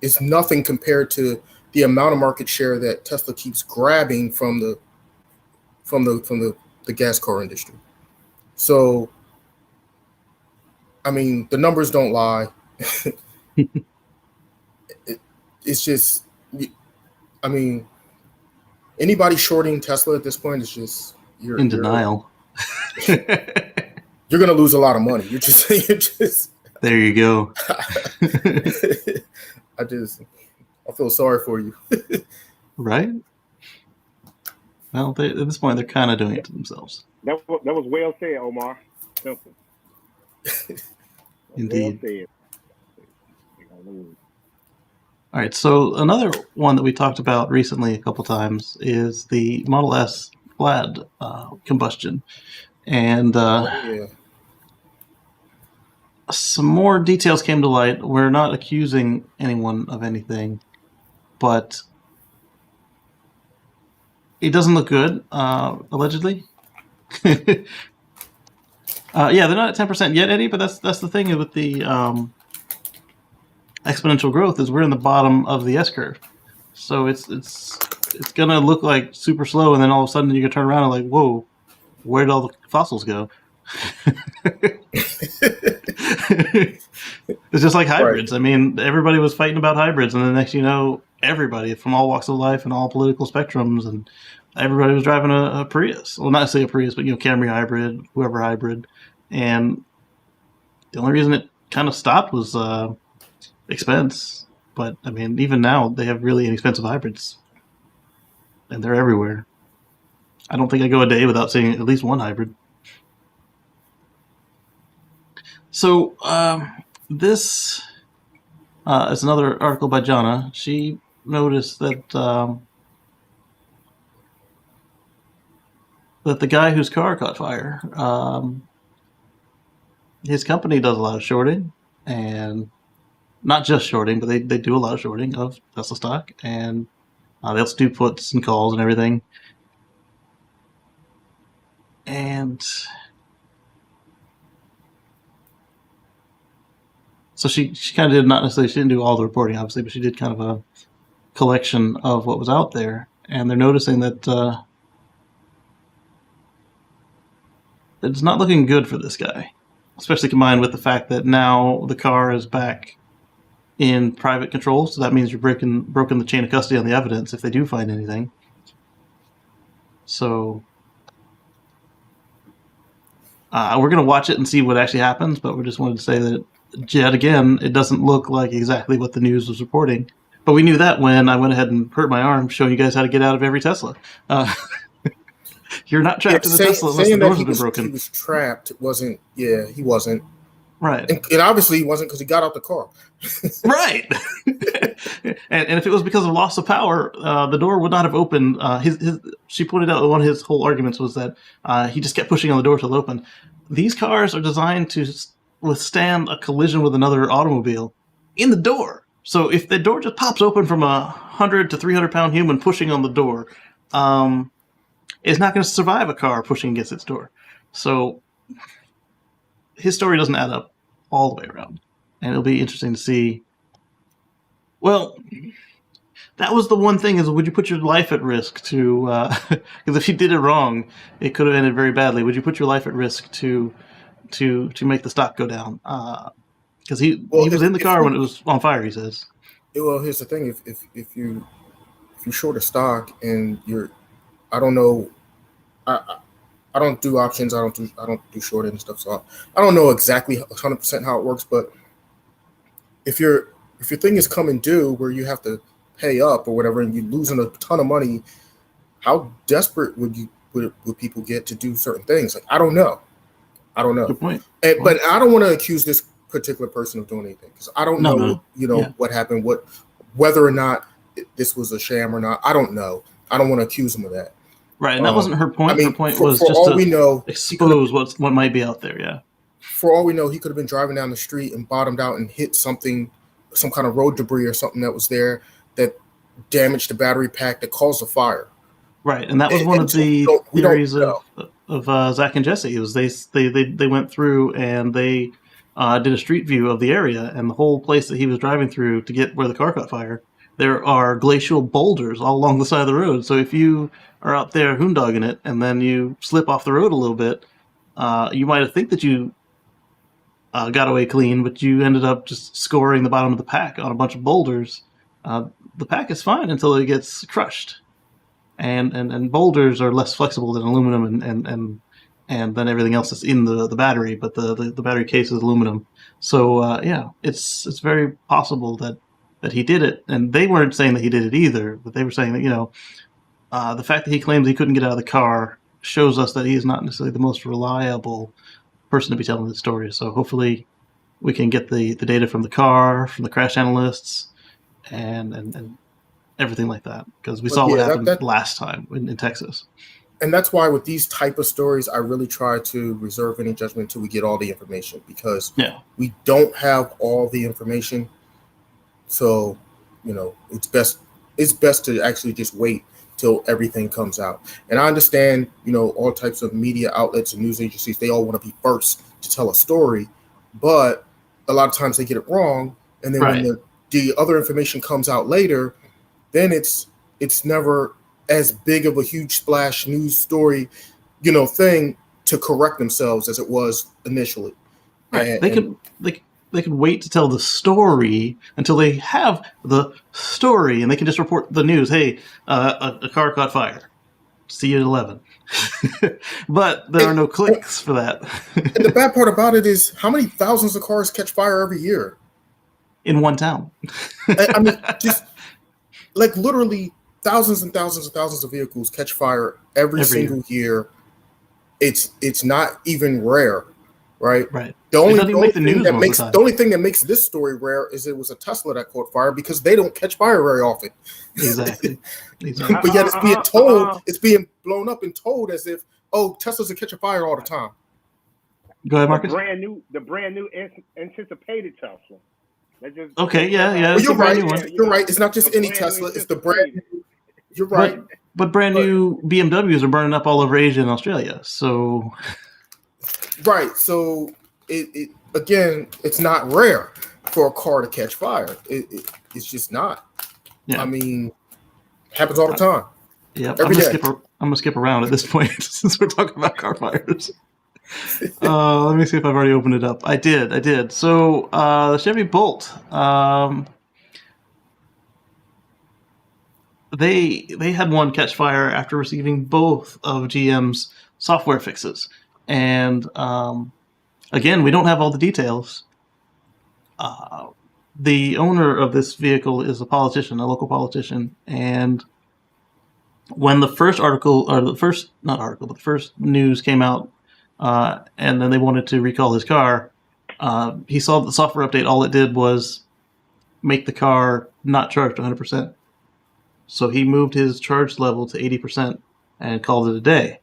it's nothing compared to the amount of market share that Tesla keeps grabbing from the gas car industry. So, I mean, the numbers don't lie. It's just, I mean, anybody shorting Tesla at this point is just you're in denial. You're gonna lose a lot of money. You're just there you go. I feel sorry for you. Right? Well, at this point, they're kind of doing it to themselves. That was well said, Omar. Simple. Indeed. Well said. All right, so another one that we talked about recently a couple times is the Model S Plaid combustion. And some more details came to light. We're not accusing anyone of anything, but it doesn't look good, allegedly. Yeah, they're not at 10% yet, Eddie, but that's the thing with the exponential growth is we're in the bottom of the S-curve. So it's going to look like super slow, and then all of a sudden you can turn around and like, whoa, where did all the fossils go? It's just like hybrids. Right. I mean, everybody was fighting about hybrids, and the next you know, everybody from all walks of life and all political spectrums, and everybody was driving a Prius. Well, not say a Prius, but, you know, Camry hybrid, whoever hybrid. And the only reason it kind of stopped was expense. But, I mean, even now, they have really inexpensive hybrids. And they're everywhere. I don't think I go a day without seeing at least one hybrid. So, this is another article by Jana. She noticed that that the guy whose car caught fire, his company does a lot of shorting, and not just shorting, but they do a lot of shorting of Tesla stock, and they also do puts and calls and everything. And so she kind of did, not necessarily, she didn't do all the reporting, obviously, but she did kind of a collection of what was out there. And they're noticing that it's not looking good for this guy, especially combined with the fact that now the car is back in private control. So that means you're broken the chain of custody on the evidence if they do find anything. So we're going to watch it and see what actually happens, but we just wanted to say that, yet again, it doesn't look like exactly what the news was reporting. But we knew that when I went ahead and hurt my arm showing you guys how to get out of every Tesla. You're not trapped in the Tesla unless the doors have been broken. He was trapped. He wasn't. Right. And obviously he wasn't because he got out the car. Right. And if it was because of loss of power, the door would not have opened. She pointed out that one of his whole arguments was that he just kept pushing on the door till it opened. These cars are designed to withstand a collision with another automobile in the door. So if the door just pops open from a 100 to 300 pound human pushing on the door, it's not going to survive a car pushing against its door. So his story doesn't add up all the way around. And it'll be interesting to see. Well, that was the one thing, is would you put your life at risk to, because if you did it wrong, it could have ended very badly. Would you put your life at risk to make the stock go down? Because he was in the car when it was on fire, he says. Well, here's the thing. If you're short a stock and I don't know, I don't do options. I don't do short and stuff. So I don't know exactly 100% how it works. But if your thing is coming due where you have to pay up or whatever, and you're losing a ton of money, how desperate would people get to do certain things? Like, I don't know. Good point. But I don't want to accuse this particular person of doing anything, because I don't know. What happened, whether or not this was a sham or not. I don't know. I don't want to accuse him of that. Right, and that wasn't her point. Her point was just to expose what might be out there. Yeah. For all we know, he could have been driving down the street and bottomed out and hit something, some kind of road debris or something that was there that damaged the battery pack that caused the fire. Right, and that was one of the theories of Zach and Jesse. It was they went through and they did a street view of the area, and the whole place that he was driving through to get where the car caught fire, there are glacial boulders all along the side of the road. So if you are out there hoondogging it and then you slip off the road a little bit, you might think that you got away clean, but you ended up just scoring the bottom of the pack on a bunch of boulders. The pack is fine until it gets crushed, and boulders are less flexible than aluminum and then everything else that's in the battery, but the battery case is aluminum. So it's very possible that he did it, and they weren't saying that he did it either, but they were saying that the fact that he claims he couldn't get out of the car shows us that he is not necessarily the most reliable person to be telling the story. So hopefully we can get the data from the car, from the crash analysts, and everything like that, because we saw what happened last time in Texas. And that's why with these type of stories, I really try to reserve any judgment until we get all the information, because we don't have all the information. So, it's best to actually just wait till everything comes out. And I understand, all types of media outlets and news agencies, they all want to be first to tell a story, but a lot of times they get it wrong. And then when the other information comes out later, then it's never as big of a huge splash news story, thing to correct themselves as it was initially. Right. They could wait to tell the story until they have the story, and they can just report the news. Hey, a car caught fire. See you at 11. But there are no clicks for that. And the bad part about it is, how many thousands of cars catch fire every year? In one town. I mean, just like literally thousands and thousands and thousands of vehicles catch fire every single year. It's not even rare, right? Right. The only thing that makes this story rare is it was a Tesla that caught fire, because they don't catch fire very often. Exactly. But yet it's being blown up and told as if, Teslas are catching fire all the time. Go ahead, Marcus. The brand new anticipated Tesla. Okay, yeah. Well, you're right. You're right. It's not just any Tesla. It's the brand new. You're right. But brand new BMWs are burning up all over Asia and Australia. So. Right. So it again, it's not rare for a car to catch fire. It's just not. Yeah. I mean, it happens all the time. Yeah. I'm gonna skip around at this point since we're talking about car fires. Let me see if I've already opened it up. I did. So the Chevy Bolt, they had one catch fire after receiving both of GM's software fixes, and again, we don't have all the details. The owner of this vehicle is a local politician, and when the first news came out, and then they wanted to recall his car, he saw the software update. All it did was make the car not charged 100%. So he moved his charge level to 80% and called it a day.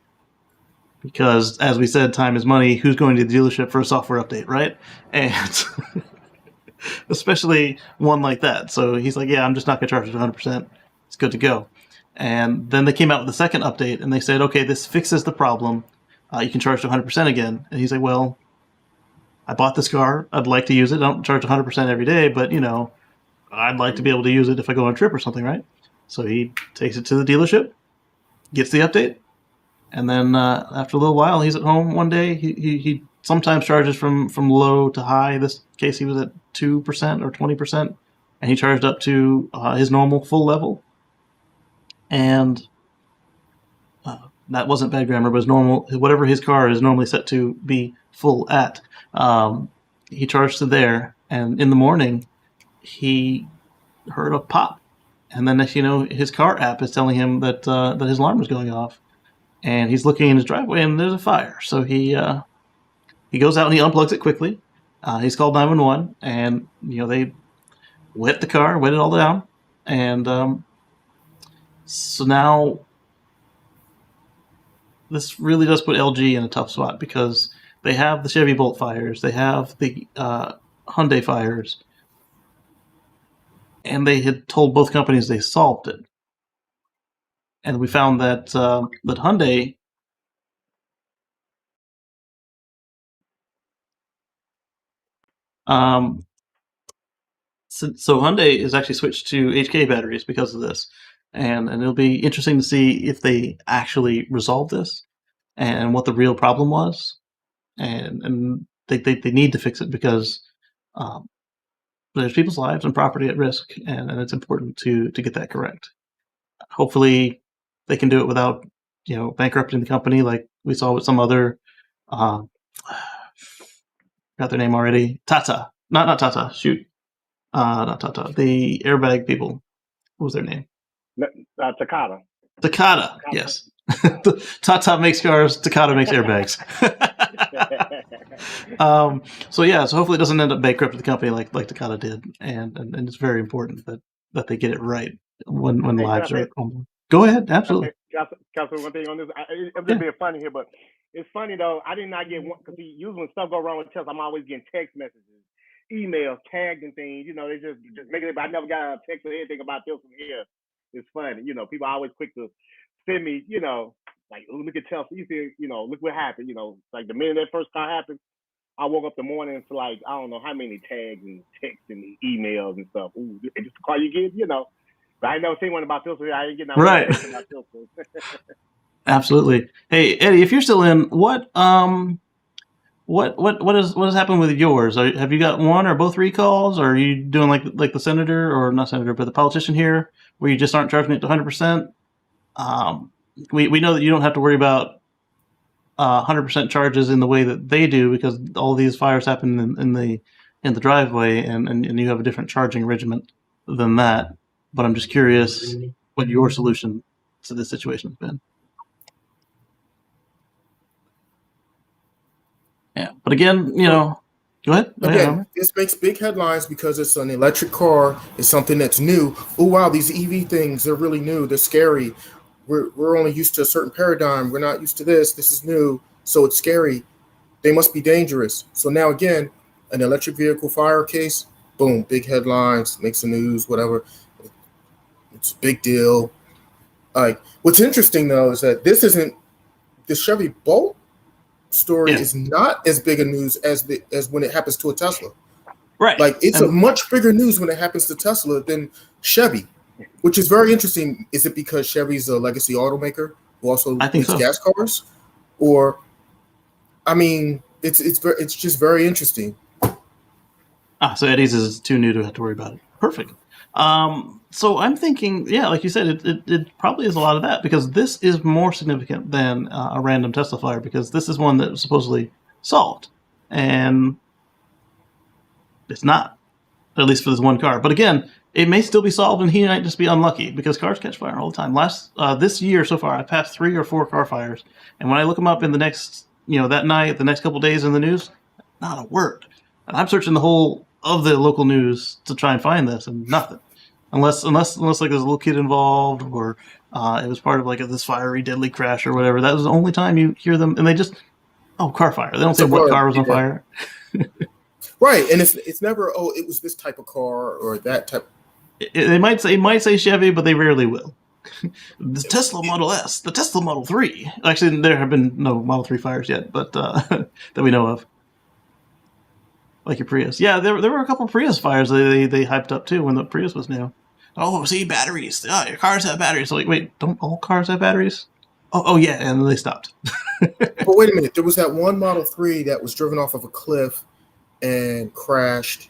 Because, as we said, time is money. Who's going to the dealership for a software update, right? And especially one like that. So he's like, yeah, I'm just not going to charge it 100%. It's good to go. And then they came out with the second update, and they said, okay, this fixes the problem. You can charge to 100% again. And he's like, well, I bought this car. I'd like to use it. I don't charge 100% every day, but, I'd like to be able to use it if I go on a trip or something, right? So he takes it to the dealership, gets the update, and then after a little while, he's at home one day. He sometimes charges from low to high. In this case, he was at 2% or 20%, and he charged up to his normal full level. And that wasn't bad grammar, but his normal, whatever his car is normally set to be full at. He charged to there, and in the morning, he heard a pop. And then next, his car app is telling him that his alarm was going off. And he's looking in his driveway, and there's a fire. So he goes out and he unplugs it quickly. He's called 911, and they wet the car, wet it all down, and so now this really does put LG in a tough spot because they have the Chevy Bolt fires, they have the Hyundai fires, and they had told both companies they solved it. And we found that Hyundai so Hyundai is actually switched to HK batteries because of this, and it'll be interesting to see if they actually resolve this and what the real problem was, and they need to fix it because there's people's lives and property at risk, and it's important to get that correct. Hopefully, they can do it without bankrupting the company like we saw with some other. Got their name already. Tata, not Tata. Shoot. Not Tata. The airbag people. What was their name? Takata. Takata. Yes. Tata makes cars. Takata makes airbags. So hopefully it doesn't end up bankrupting the company like Takata did, and it's very important that they get it right when lives are. Go ahead. Absolutely. Council, one thing on this. I'm just being funny here, but it's funny though. I did not get one because usually when stuff go wrong with Tesla, I'm always getting text messages, emails, tagged and things. They just making it. But I never got a text or anything about this from here. It's funny. People are always quick to send me. Like look at Tesla. You see, look what happened. Like the minute that first car happened, I woke up the morning to like I don't know how many tags and texts and emails and stuff. Ooh, and just the car you get. But I never seen one about filters. I didn't get no right. About filters. Absolutely. Hey Eddie, if you're still in, what has happened with yours? Have you got one or both recalls? Or are you doing like the senator or not senator, but the politician here, where you just aren't charging it to 100%? We know that you don't have to worry about 100% charges in the way that they do because all these fires happen in the driveway, and you have a different charging regimen than that. But I'm just curious what your solution to this situation has been. Yeah, but again, go ahead. Again, this makes big headlines because it's an electric car. It's something that's new. Oh wow, these EV things, they're really new. They're scary. We're only used to a certain paradigm. We're not used to this. This is new, so it's scary. They must be dangerous. So now again, an electric vehicle fire case, boom, big headlines, makes the news, whatever. It's a big deal. Like what's interesting though is that this isn't the Chevy Bolt story is not as big a news as when it happens to a Tesla. Right. Like it's a much bigger news when it happens to Tesla than Chevy, which is very interesting. Is it because Chevy's a legacy automaker who also makes gas cars? Or I mean, it's just very interesting. So Eddie's is too new to have to worry about it. Perfect. So I'm thinking, like you said, it probably is a lot of that because this is more significant than a random Tesla fire because this is one that was supposedly solved, and it's not, at least for this one car. But again, it may still be solved, and he might just be unlucky because cars catch fire all the time. This year so far, I've passed 3 or 4 car fires, and when I look them up in the next, that night, the next couple days in the news, not a word. And I'm searching the whole of the local news to try and find this, and nothing. Unless like there's a little kid involved, or it was part of like this fiery, deadly crash or whatever. That was the only time you hear them, and they just car fire. They don't say what car was on fire. Right, and it's never it was this type of car or that type. They might say Chevy, but they rarely will. The Tesla Model S, the Tesla Model 3. Actually, there have been no Model 3 fires yet, but that we know of. Like your Prius. Yeah, there were a couple of Prius fires they hyped up too when the Prius was new. Oh, see, batteries. Oh, your cars have batteries. So like, wait, don't all cars have batteries? Oh yeah, and then they stopped. But wait a minute, there was that one Model 3 that was driven off of a cliff and crashed.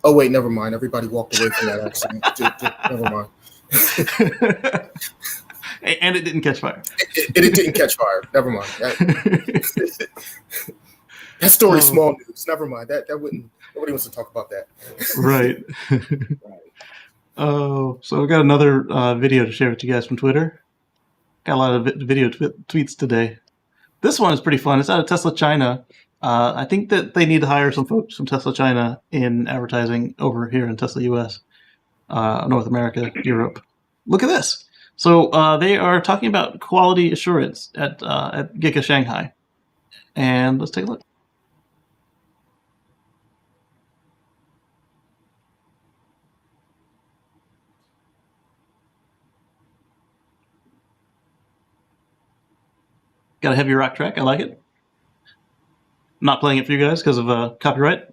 Oh wait, never mind. Everybody walked away from that accident. Never mind. And it didn't catch fire. It didn't catch fire. Never mind. That story's small news. Never mind. That wouldn't. Nobody wants to talk about that. Right. So we got another video to share with you guys from Twitter. Got a lot of video tweets today. This one is pretty fun. It's out of Tesla China. I think that they need to hire some folks from Tesla China in advertising over here in Tesla US, North America, Europe. Look at this. So they are talking about quality assurance at Giga Shanghai. And let's take a look. Got a heavy rock track. I like it. I'm not playing it for you guys because of copyright.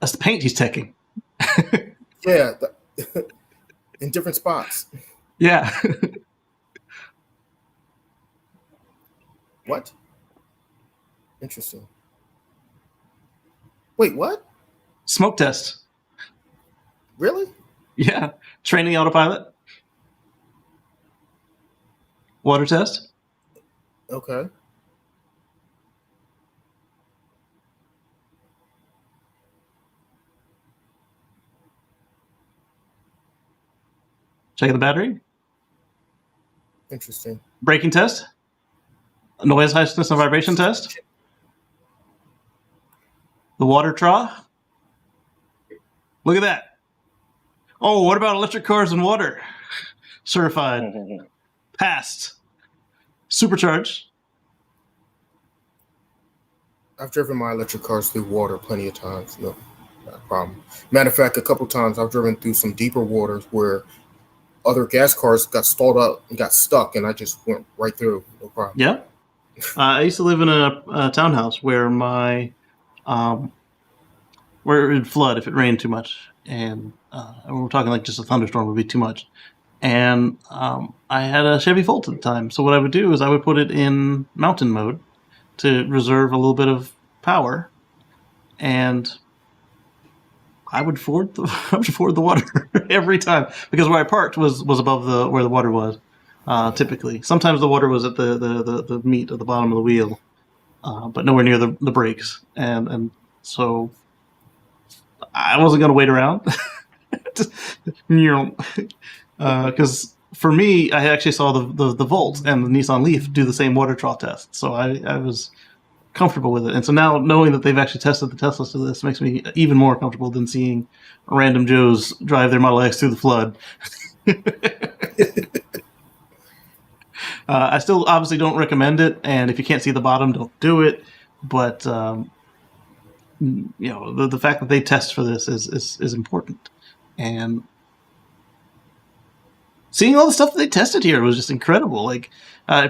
That's the paint he's taking. Yeah, in different spots. Yeah. What? Interesting. Wait, what? Smoke test. Really? Yeah. Training autopilot. Water test. Okay. Checking the battery. Interesting. Braking test. Noise, harshness, and vibration test. The water trough. Look at that. Oh, what about electric cars and water? Certified. Passed. Supercharged. I've driven my electric cars through water plenty of times. No, not a problem. Matter of fact, a couple of times I've driven through some deeper waters where other gas cars got stalled up and got stuck, and I just went right through. No problem. Yeah. I used to live in a townhouse where where it would flood if it rained too much, and we're talking like just a thunderstorm would be too much. And I had a Chevy Bolt at the time, so what I would do is I would put it in mountain mode to reserve a little bit of power, and I would ford the water every time because where I parked was above where the water was. Typically, sometimes the water was at the meat at the bottom of the wheel, but nowhere near the brakes, and so I wasn't going to wait around. Because for me, I actually saw the Volt and the Nissan Leaf do the same water trough test, so I was comfortable with it. And so now knowing that they've actually tested the Teslas to this makes me even more comfortable than seeing random Joes drive their Model X through the flood. I still obviously don't recommend it, and if you can't see the bottom, don't do it. But the fact that they test for this is important, and seeing all the stuff that they tested here was just incredible. Like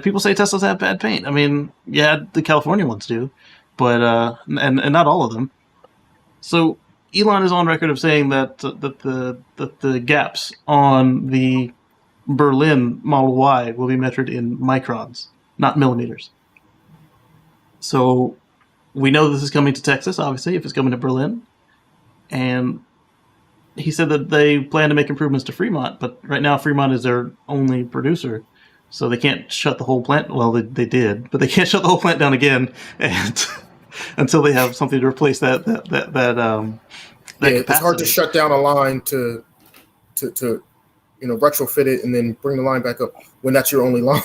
people say Teslas have bad paint. I mean, yeah, the California ones do, but and not all of them. So Elon is on record of saying that the gaps on the Berlin Model Y will be measured in microns, not millimeters. So we know this is coming to Texas, obviously, if it's coming to Berlin. And he said that they plan to make improvements to Fremont, but right now Fremont is their only producer. So they can't shut the whole plant. Well, they did, but they can't shut the whole plant down again and until they have something to replace that capacity. It's hard to shut down a line to retrofit it and then bring the line back up when that's your only line.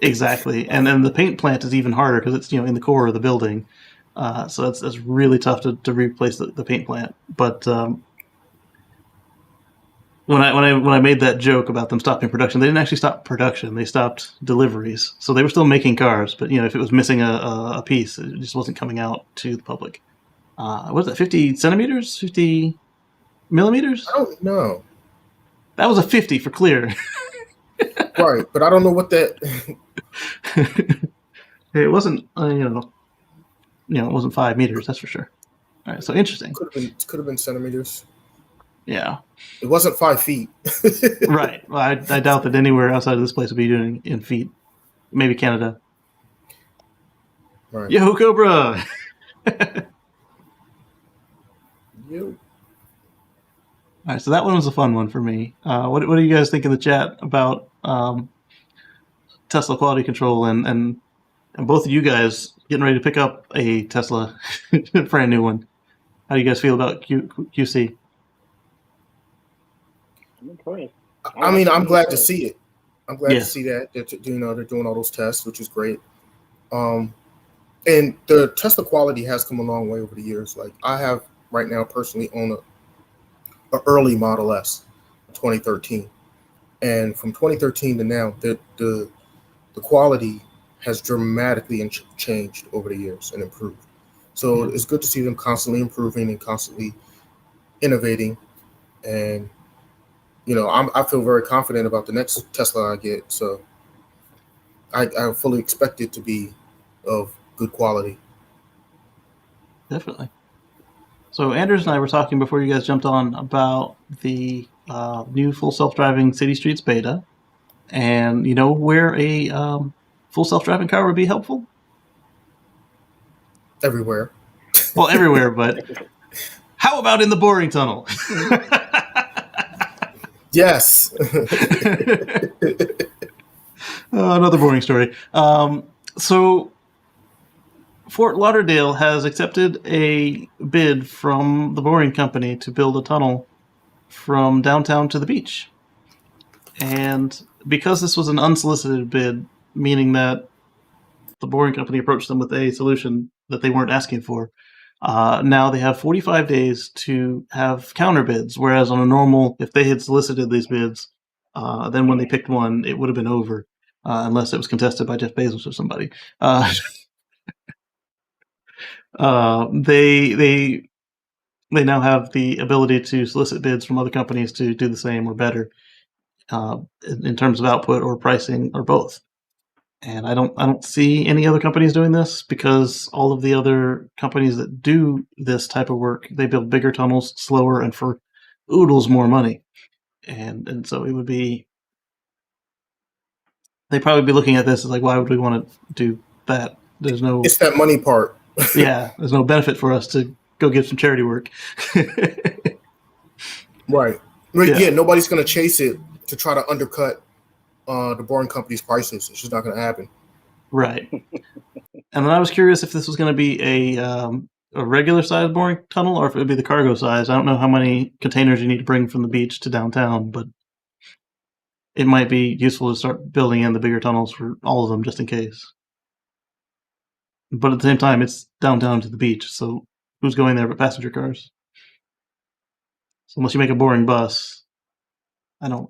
Exactly. And then the paint plant is even harder because it's, in the core of the building. So that's really tough to replace the paint plant. But when I made that joke about them stopping production, they didn't actually stop production. They stopped deliveries. So they were still making cars, but if it was missing a piece, it just wasn't coming out to the public. What was that? 50 centimeters? 50 millimeters? I don't know. That was a 50 for clear. Right, but I don't know what that. It wasn't, it wasn't 5 meters. That's for sure. All right, so interesting. Could have been centimeters. Yeah. It wasn't 5 feet. Right. Well, I doubt that anywhere outside of this place would be doing in feet. Maybe Canada. Right. Yo, Cobra. You. All right, so that one was a fun one for me. What do you guys think in the chat about Tesla quality control and both of you guys getting ready to pick up a Tesla, brand new one? How do you guys feel about QC? I mean, I'm glad to see it. I'm glad to see that they're doing all those tests, which is great. And the Tesla quality has come a long way over the years. Like I have right now personally own a early Model S, 2013, and from 2013 to now, the quality has dramatically changed over the years and improved. So it's good to see them constantly improving and constantly innovating. And I feel very confident about the next Tesla I get. So I fully expect it to be of good quality. Definitely. So Anders and I were talking before you guys jumped on about the new full self-driving City Streets beta, and where a full self-driving car would be helpful? Everywhere. Well, everywhere, but how about in the boring tunnel? Yes. Another boring story. So Fort Lauderdale has accepted a bid from the Boring Company to build a tunnel from downtown to the beach. And because this was an unsolicited bid, meaning that the Boring Company approached them with a solution that they weren't asking for, now they have 45 days to have counter bids, whereas on a normal, if they had solicited these bids, then when they picked one, it would have been over, unless it was contested by Jeff Bezos or somebody. They now have the ability to solicit bids from other companies to do the same or better in terms of output or pricing or both. And I don't see any other companies doing this because all of the other companies that do this type of work, they build bigger tunnels slower and for oodles more money. And so it would be, they'd probably be looking at this as like, why would we want to do that? It's that money part. Yeah, there's no benefit for us to go get some charity work. Right. Yeah, nobody's going to chase it to try to undercut the Boring Company's prices. It's just not going to happen. Right. And then I was curious if this was going to be a regular size boring tunnel or if it would be the cargo size. I don't know how many containers you need to bring from the beach to downtown, but it might be useful to start building in the bigger tunnels for all of them just in case. But at the same time, it's downtown to the beach, so who's going there but passenger cars? So unless you make a boring bus, I don't.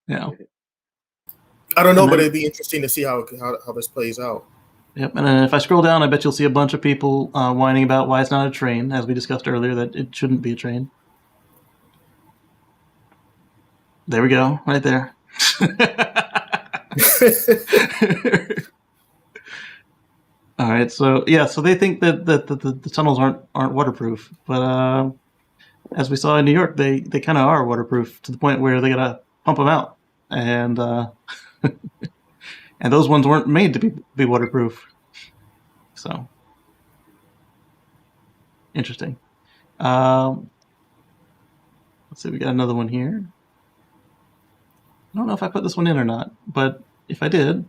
Yeah. I don't know, but it'd be interesting to see how this plays out. Yep, and then if I scroll down, I bet you'll see a bunch of people whining about why it's not a train, as we discussed earlier, that it shouldn't be a train. There we go, right there. All right, so they think that the tunnels aren't waterproof, but as we saw in New York, they kind of are waterproof to the point where they gotta pump them out, and and those ones weren't made to be waterproof. So interesting. Let's see, we got another one here. I don't know if I put this one in or not, but if I did,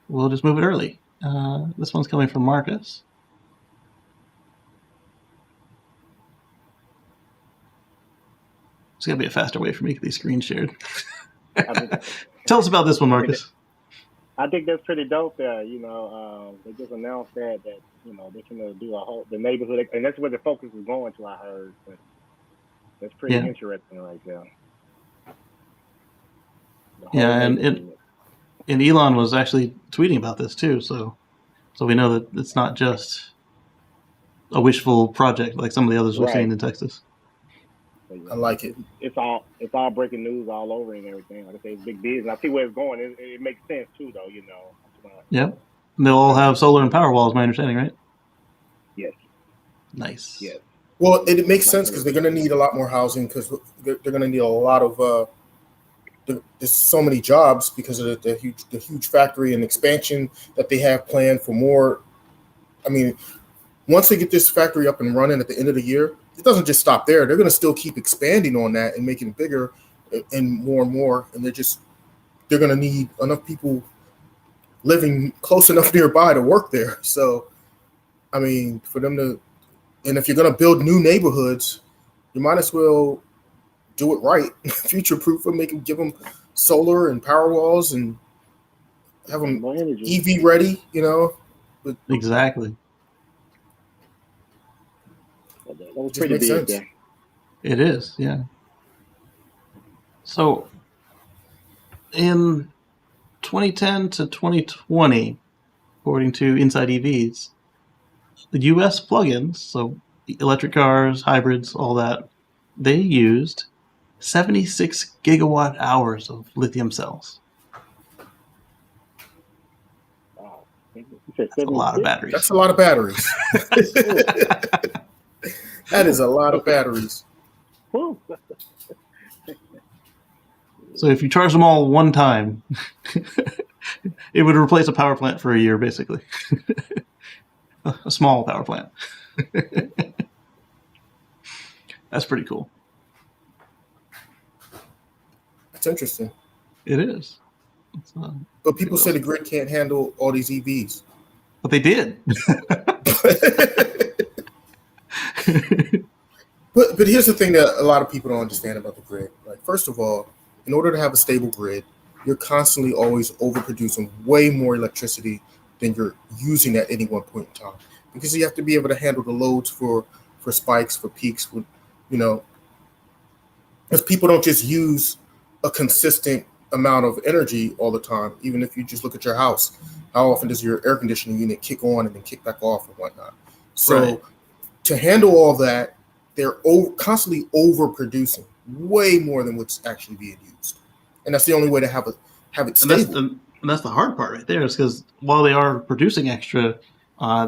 we'll just move it early. This one's coming from Marcus. There's got to be a faster way for me to get these screens shared. Tell us about this one, Marcus. I think that's pretty dope there. They just announced that they're going to do the neighborhood, and that's where the focus is going to, I heard. But that's pretty interesting right there. Yeah, and Elon was actually tweeting about this too, so we know that it's not just a wishful project like some of the others we've seen in Texas. I like it. It's all breaking news all over and everything. Like I say, it's big business. I see where it's going. It makes sense too, though. Yep. They'll all have solar and power walls. My understanding, right? Yes. Nice. Yes. Well, it makes sense because they're going to need a lot more housing because they're going to need a lot of. There's so many jobs because of the huge factory and expansion that they have planned for more. I mean, once they get this factory up and running at the end of the year, it doesn't just stop there. They're going to still keep expanding on that and making it bigger and more. And they're going to need enough people living close enough nearby to work there. So, I mean, for them to, and if you're going to build new neighborhoods, you might as well do it right, future-proof them, give them solar and power walls and have them EV ready, Exactly. That was pretty big there. It is, yeah. So, in 2010 to 2020, according to Inside EVs, the U.S. plugins, so electric cars, hybrids, all that, they used 76 gigawatt hours of lithium cells. Wow. That's a lot of batteries. That's a lot of batteries. That is a lot of batteries. So if you charge them all one time, it would replace a power plant for a year, basically. A small power plant. That's pretty cool. It's interesting. It is. But people say the grid can't handle all these EVs. But they did. But here's the thing that a lot of people don't understand about the grid. Like, first of all, in order to have a stable grid, you're constantly always overproducing way more electricity than you're using at any one point in time. Because you have to be able to handle the loads for spikes, for peaks, because people don't just use a consistent amount of energy all the time. Even if you just look at your house, how often does your air conditioning unit kick on and then kick back off and whatnot? So to handle all that, they're constantly overproducing way more than what's actually being used, and that's the only way to have it stable. And that's the hard part right there, is because while they are producing extra,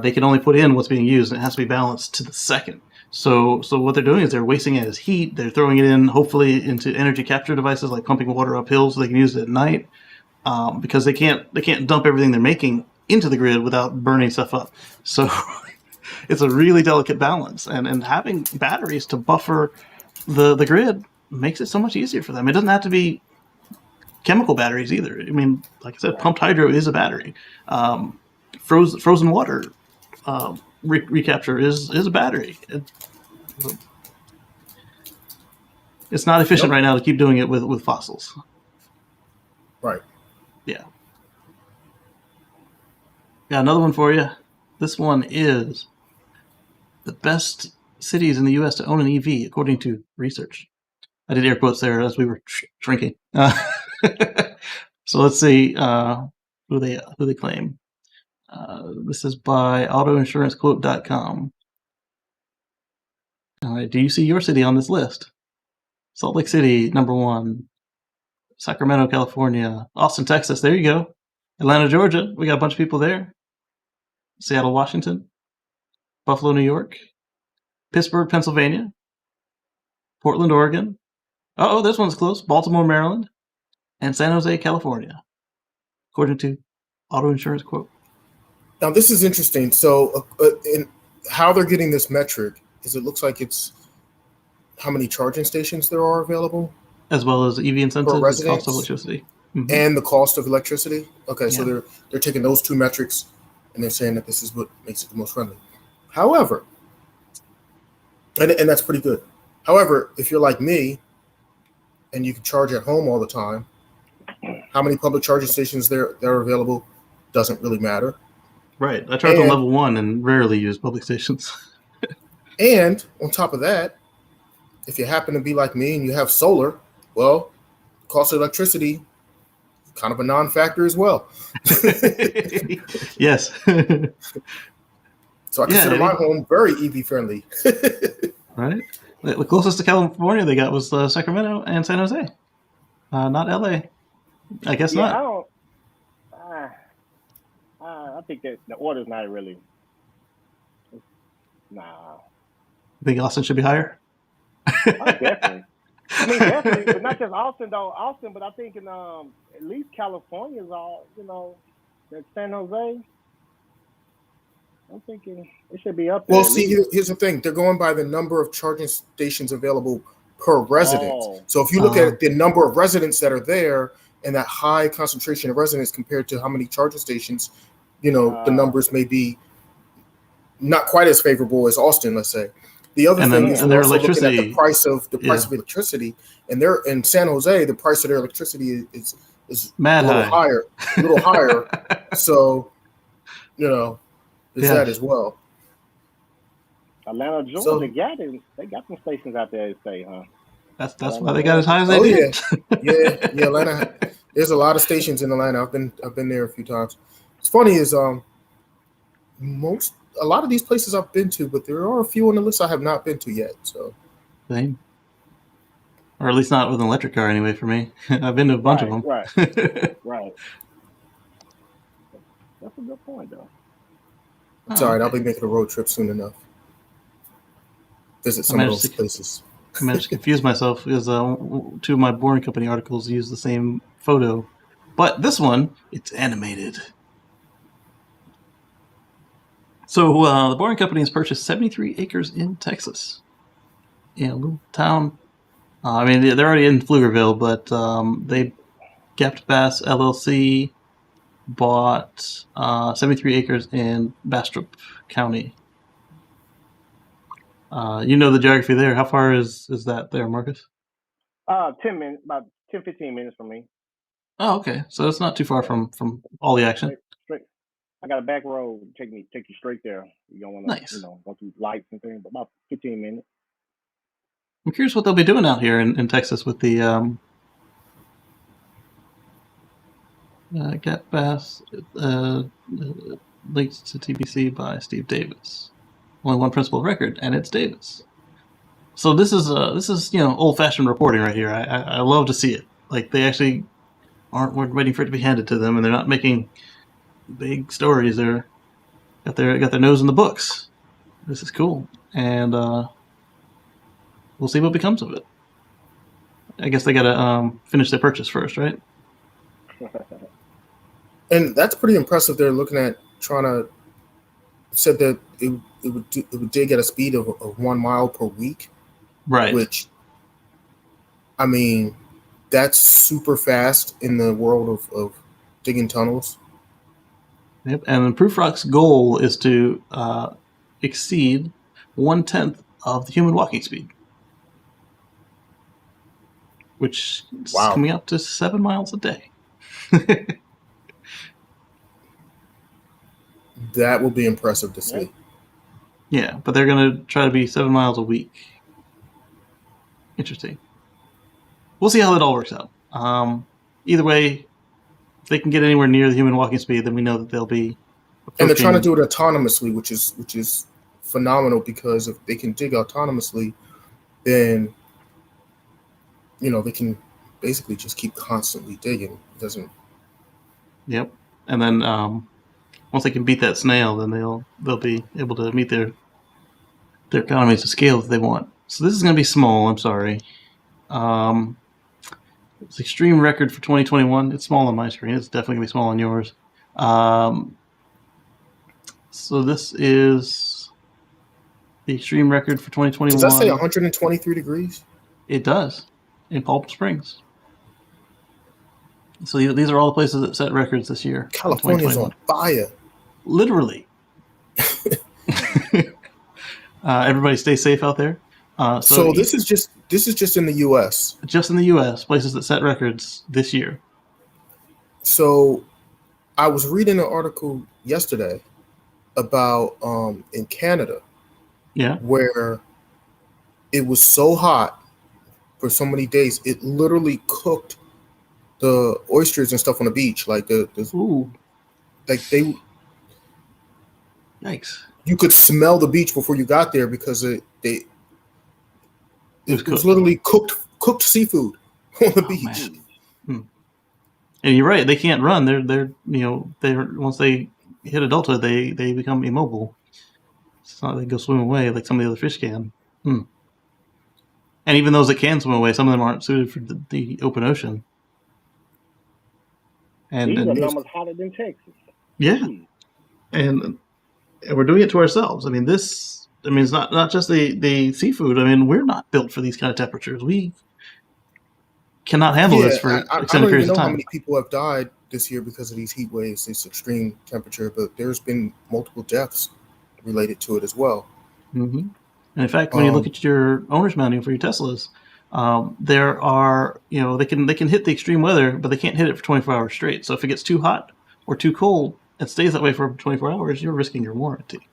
they can only put in what's being used, and it has to be balanced to the second. So what they're doing is they're wasting it as heat. They're throwing it in, hopefully, into energy capture devices like pumping water uphill so they can use it at night, because they can't dump everything they're making into the grid without burning stuff up. So it's a really delicate balance, and having batteries to buffer the grid makes it so much easier for them. It doesn't have to be chemical batteries either. I mean, like I said, pumped hydro is a battery. Frozen water recapture is a battery. It's not efficient right now to keep doing it with fossils. Right. Yeah. Got another one for you. This one is the best cities in the U.S. to own an EV, according to research. I did air quotes there as we were shrinking. So let's see who they claim. This is by autoinsurancequote.com. All right, do you see your city on this list? Salt Lake City, number 1. Sacramento, California. Austin, Texas. There you go. Atlanta, Georgia. We got a bunch of people there. Seattle, Washington. Buffalo, New York. Pittsburgh, Pennsylvania. Portland, Oregon. Oh, this one's close. Baltimore, Maryland. And San Jose, California, according to Auto Insurance Quote. Now, this is interesting. So in how they're getting this metric is it looks like it's how many charging stations there are available, as well as EV incentives, the cost of electricity, and the cost of electricity. Okay, so they're taking those two metrics and they're saying that this is what makes it the most friendly. However, and that's pretty good. However, if you're like me and you can charge at home all the time. How many public charging stations there are available doesn't really matter. Right. I charge on level 1 and rarely use public stations. And on top of that, if you happen to be like me and you have solar, well, cost of electricity kind of a non-factor as well. Yes. So I consider my home very EV friendly. Right. The closest to California they got was Sacramento and San Jose. Not LA. I guess not. I think that the order's not really. Nah. You think Austin should be higher? Definitely. I mean, definitely, but not just Austin though. Austin, but I think in at least California's all, that San Jose. I'm thinking it should be up there. Well, see, here's the thing: they're going by the number of charging stations available per resident. Oh. So if you look at the number of residents that are there and that high concentration of residents compared to how many charging stations, the numbers may be not quite as favorable as Austin, let's say. The other thing is they're also looking at the price of electricity, and they're in San Jose. The price of their electricity is mad a little higher. So, there's that as well. Atlanta, Georgia, they got some stations out there. Say, huh? That's why they got as high as they did. Yeah, Atlanta. There's a lot of stations in Atlanta. I've been there a few times. It's funny is a lot of these places I've been to, but there are a few on the list I have not been to yet. So, same, or at least not with an electric car anyway. For me, I've been to a bunch of them. Right. Right. That's a good point, though. It's all right. I'll be making a road trip soon enough. Visit some of those places. I managed to confuse myself because 2 of my Boring Company articles use the same photo, but this one, it's animated. So the Boring Company has purchased 73 acres in Texas, in a little town. They're already in Pflugerville, but Gapped Bass LLC bought 73 acres in Bastrop County. The geography there. How far is that there, Marcus? 10 minutes, about 10-15 minutes from me. Oh, okay. So it's not too far from all the action. Straight. I got a back road take you straight there. You don't want to, nice. Go through lights and things, but about 15 minutes. I'm curious what they'll be doing out here in Texas with the Gap Bass linked to TBC by Steve Davis. Only one principal record, and it's Davis. So this is old-fashioned reporting right here. I love to see it. Like they actually aren't waiting for it to be handed to them, and they're not making big stories. They're got their nose in the books. This is cool, and we'll see what becomes of it. I guess they got to finish their purchase first, right? And that's pretty impressive. They're looking at said that it would dig at a speed of 1 mile per week, right? Which, that's super fast in the world of digging tunnels. Yep, and Proofrock's goal is to exceed 1/10 of the human walking speed, which is coming up to 7 miles a day. That will be impressive to see. Yeah, but they're going to try to be 7 miles a week. Interesting. We'll see how that all works out. Either way, if they can get anywhere near the human walking speed, then we know that they'll be approaching. And they're trying to do it autonomously, which is phenomenal, because if they can dig autonomously, then they can basically just keep constantly digging. It doesn't. Yep, and then once they can beat that snail, then they'll be able to meet their economies of scale if they want. So this is going to be small. I'm sorry. It's extreme record for 2021. It's small on my screen. It's definitely going to be small on yours. So this is the extreme record for 2021. Does that say 123 degrees? It does, in Palm Springs. So these are all the places that set records this year. California's on fire. Literally. Everybody stay safe out there. So this is just in the U.S. Just in the U.S. Places that set records this year. So I was reading an article yesterday about in Canada, where it was so hot for so many days, it literally cooked the oysters and stuff on the beach, like Yikes! You could smell the beach before you got there because it was literally cooked seafood on the beach. And you're right; they can't run. They're once they hit adulthood, they become immobile. It's not like they go swim away like some of the other fish can. And even those that can swim away, some of them aren't suited for the open ocean. And these are numbers hotter than Texas. Yeah, and we're doing it to ourselves. I mean, it's not just the seafood. I mean, we're not built for these kind of temperatures. We cannot handle this for extended periods of time. I don't even know how many people have died this year because of these heat waves, this extreme temperature, but there's been multiple deaths related to it as well. Mm-hmm. And in fact, when you look at your owner's manual for your Teslas, there are, they can hit the extreme weather, but they can't hit it for 24 hours straight. So if it gets too hot or too cold and stays that way for 24 hours, you're risking your warranty.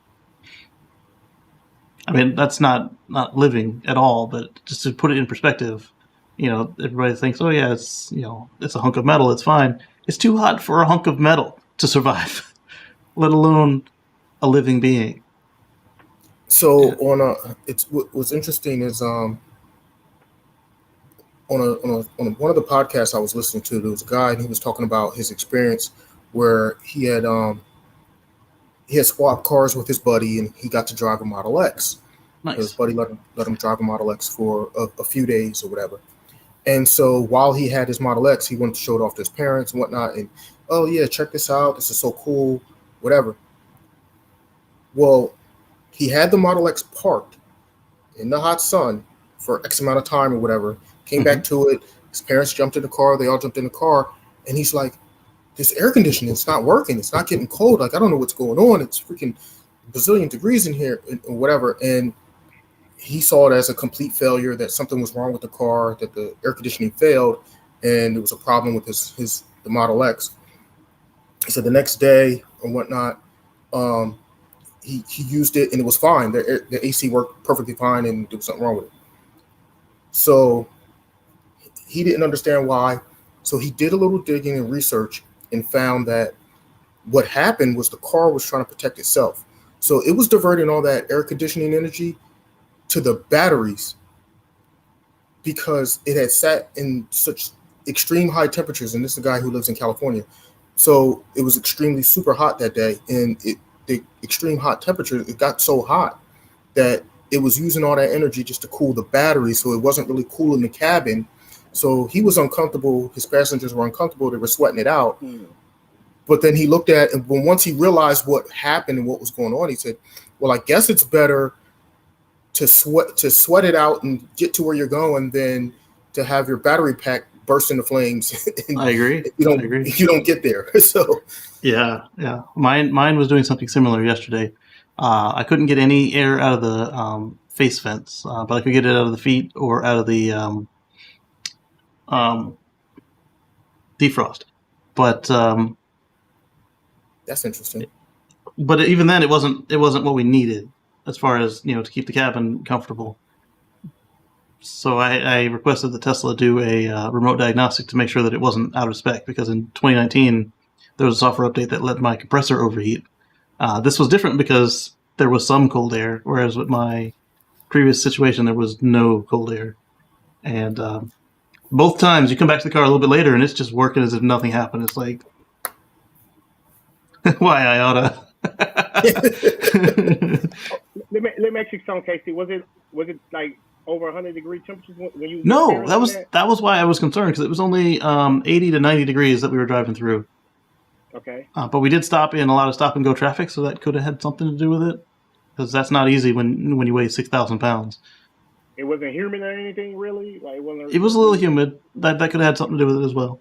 I mean, that's not living at all, but just to put it in perspective, everybody thinks, oh yeah, it's a hunk of metal, it's fine. It's too hot for a hunk of metal to survive, let alone a living being. So what's interesting is on one of the podcasts I was listening to, there was a guy and he was talking about his experience where he had swapped cars with his buddy and he got to drive a Model X. Nice. His buddy let him drive a Model X for a few days or whatever. And so while he had his Model X, he wanted to show it off to his parents and whatnot. And, oh yeah, check this out. This is so cool, whatever. Well, he had the Model X parked in the hot sun for X amount of time or whatever, came back to it. His parents jumped in the car. They all jumped in the car. And he's like, this air conditioning, it's not working. It's not getting cold. Like, I don't know what's going on. It's freaking bazillion degrees in here and whatever. And he saw it as a complete failure, that something was wrong with the car, that the air conditioning failed, and there was a problem with the Model X. So the next day or whatnot, he used it and it was fine. The AC worked perfectly fine and there was something wrong with it. So he didn't understand why. So he did a little digging and research and found that what happened was the car was trying to protect itself. So it was diverting all that air conditioning energy to the batteries because it had sat in such extreme high temperatures. And this is a guy who lives in California. So it was extremely super hot that day. And the extreme hot temperature, it got so hot that it was using all that energy just to cool the battery. So it wasn't really cool in the cabin. So he was uncomfortable. His passengers were uncomfortable. They were sweating it out. But then he looked at, and once he realized what happened and what was going on, he said, well, I guess it's better to sweat it out and get to where you're going than to have your battery pack burst into flames. I agree. You don't get there. So yeah. Mine was doing something similar yesterday. I couldn't get any air out of the face vents, but I could get it out of the feet or out of the defrost. But that's interesting. But even then, it wasn't what we needed as far as to keep the cabin comfortable. So I requested the Tesla do a remote diagnostic to make sure that it wasn't out of spec, because in 2019 there was a software update that let my compressor overheat. This was different because there was some cold air, whereas with my previous situation there was no cold air. And both times you come back to the car a little bit later and it's just working as if nothing happened. It's like, why IOTA? Let me ask you something, Casey. Was it like over 100-degree temperatures when you? No, that was why I was concerned, because it was only 80 to 90 degrees that we were driving through. Okay. But we did stop in a lot of stop and go traffic, so that could have had something to do with it, because that's not easy when you weigh 6,000 pounds. It wasn't humid or anything, really. Like it was a little humid. That could have had something to do with it as well.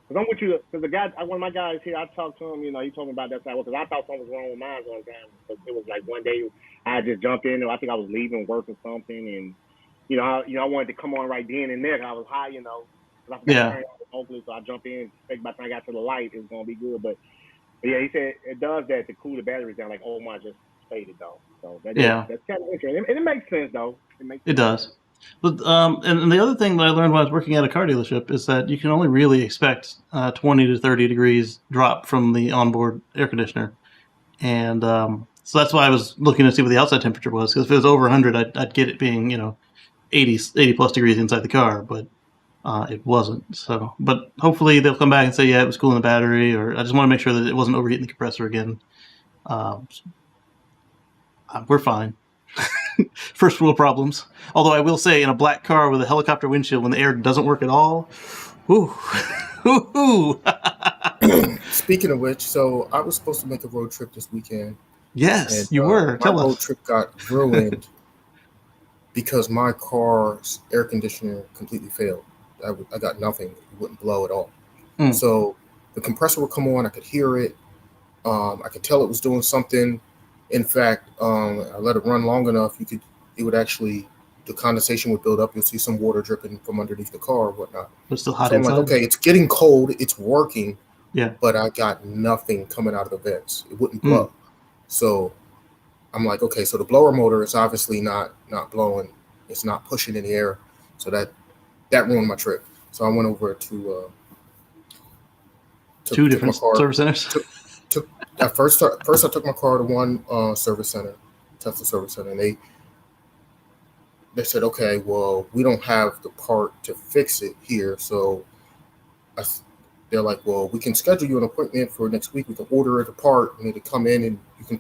Because I'm with you. Because the guy, one of my guys here, I talked to him. You know, he told me about that side. Because I thought something was wrong with mine one time. Because it was like one day I just jumped in. I think I was leaving work or something, and I wanted to come on right then and there. I was high, because I forgot to turn off the Oakley, so I jumped in. By the time I got to the light, it was gonna be good. But yeah, he said it does that to cool the batteries down. Like mine just faded though. So that's kind of interesting, and it makes sense though. It does. But and the other thing that I learned when I was working at a car dealership is that you can only really expect 20 to 30 degrees drop from the onboard air conditioner, and so that's why I was looking to see what the outside temperature was. Because if it was over 100, I'd get it being 80 plus degrees inside the car, but it wasn't. So, but hopefully they'll come back and say, yeah, it was cooling the battery, or I just want to make sure that it wasn't overheating the compressor again. We're fine. First world problems. Although I will say, in a black car with a helicopter windshield, when the air doesn't work at all, whoo. Speaking of which, so I was supposed to make a road trip this weekend. Yes, and, you were. Tell us. My road trip got ruined because my car's air conditioner completely failed. I got nothing. It wouldn't blow at all. So the compressor would come on. I could hear it. I could tell it was doing something. In fact, I let it run long enough. The condensation would build up. You'll see some water dripping from underneath the car or whatnot. It's still hot so inside. I'm like, okay, it's getting cold. It's working. Yeah. But I got nothing coming out of the vents. It wouldn't blow. So I'm like, okay, so the blower motor is obviously not blowing. It's not pushing in the air. So that ruined my trip. So I went over to two different service centers. At first I took my car to one service center, Tesla service center, and they said, okay, well, we don't have the part to fix it here, so they're like, well, we can schedule you an appointment for next week. We can order the part, and it'll come in, and you can.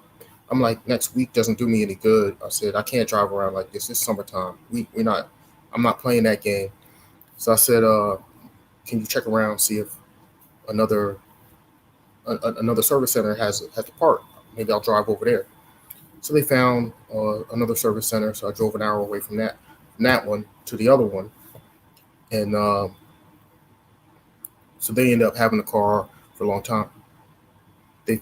I'm like, next week doesn't do me any good. I said, I can't drive around like this. It's summertime. I'm not playing that game. So I said, can you check around, see if another service center has the part? Maybe I'll drive over there. So they found another service center. So I drove an hour away from that one to the other one. And so they ended up having the car for a long time. They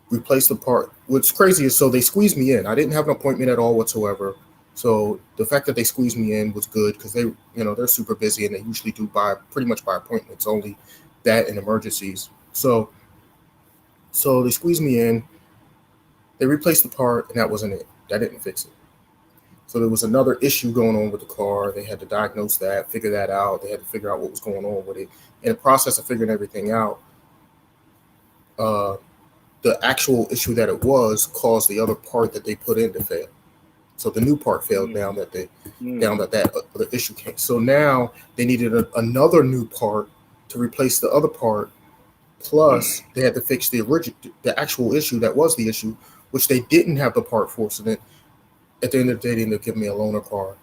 replaced the part. What's crazy is, so they squeezed me in. I didn't have an appointment at all whatsoever. So the fact that they squeezed me in was good because they're super busy and they usually do pretty much by appointments, only that in emergencies. So they squeezed me in. They replaced the part, and that wasn't it. That didn't fix it. So there was another issue going on with the car. They had to diagnose that, figure that out. They had to figure out what was going on with it. In the process of figuring everything out, the actual issue that it was caused the other part that they put in to fail. So the new part failed now that that other issue came. So now they needed another new part to replace the other part. Plus, they had to fix the actual issue that was the issue, which they didn't have the part for. So then, at the end of the day, they ended up giving me a loaner car.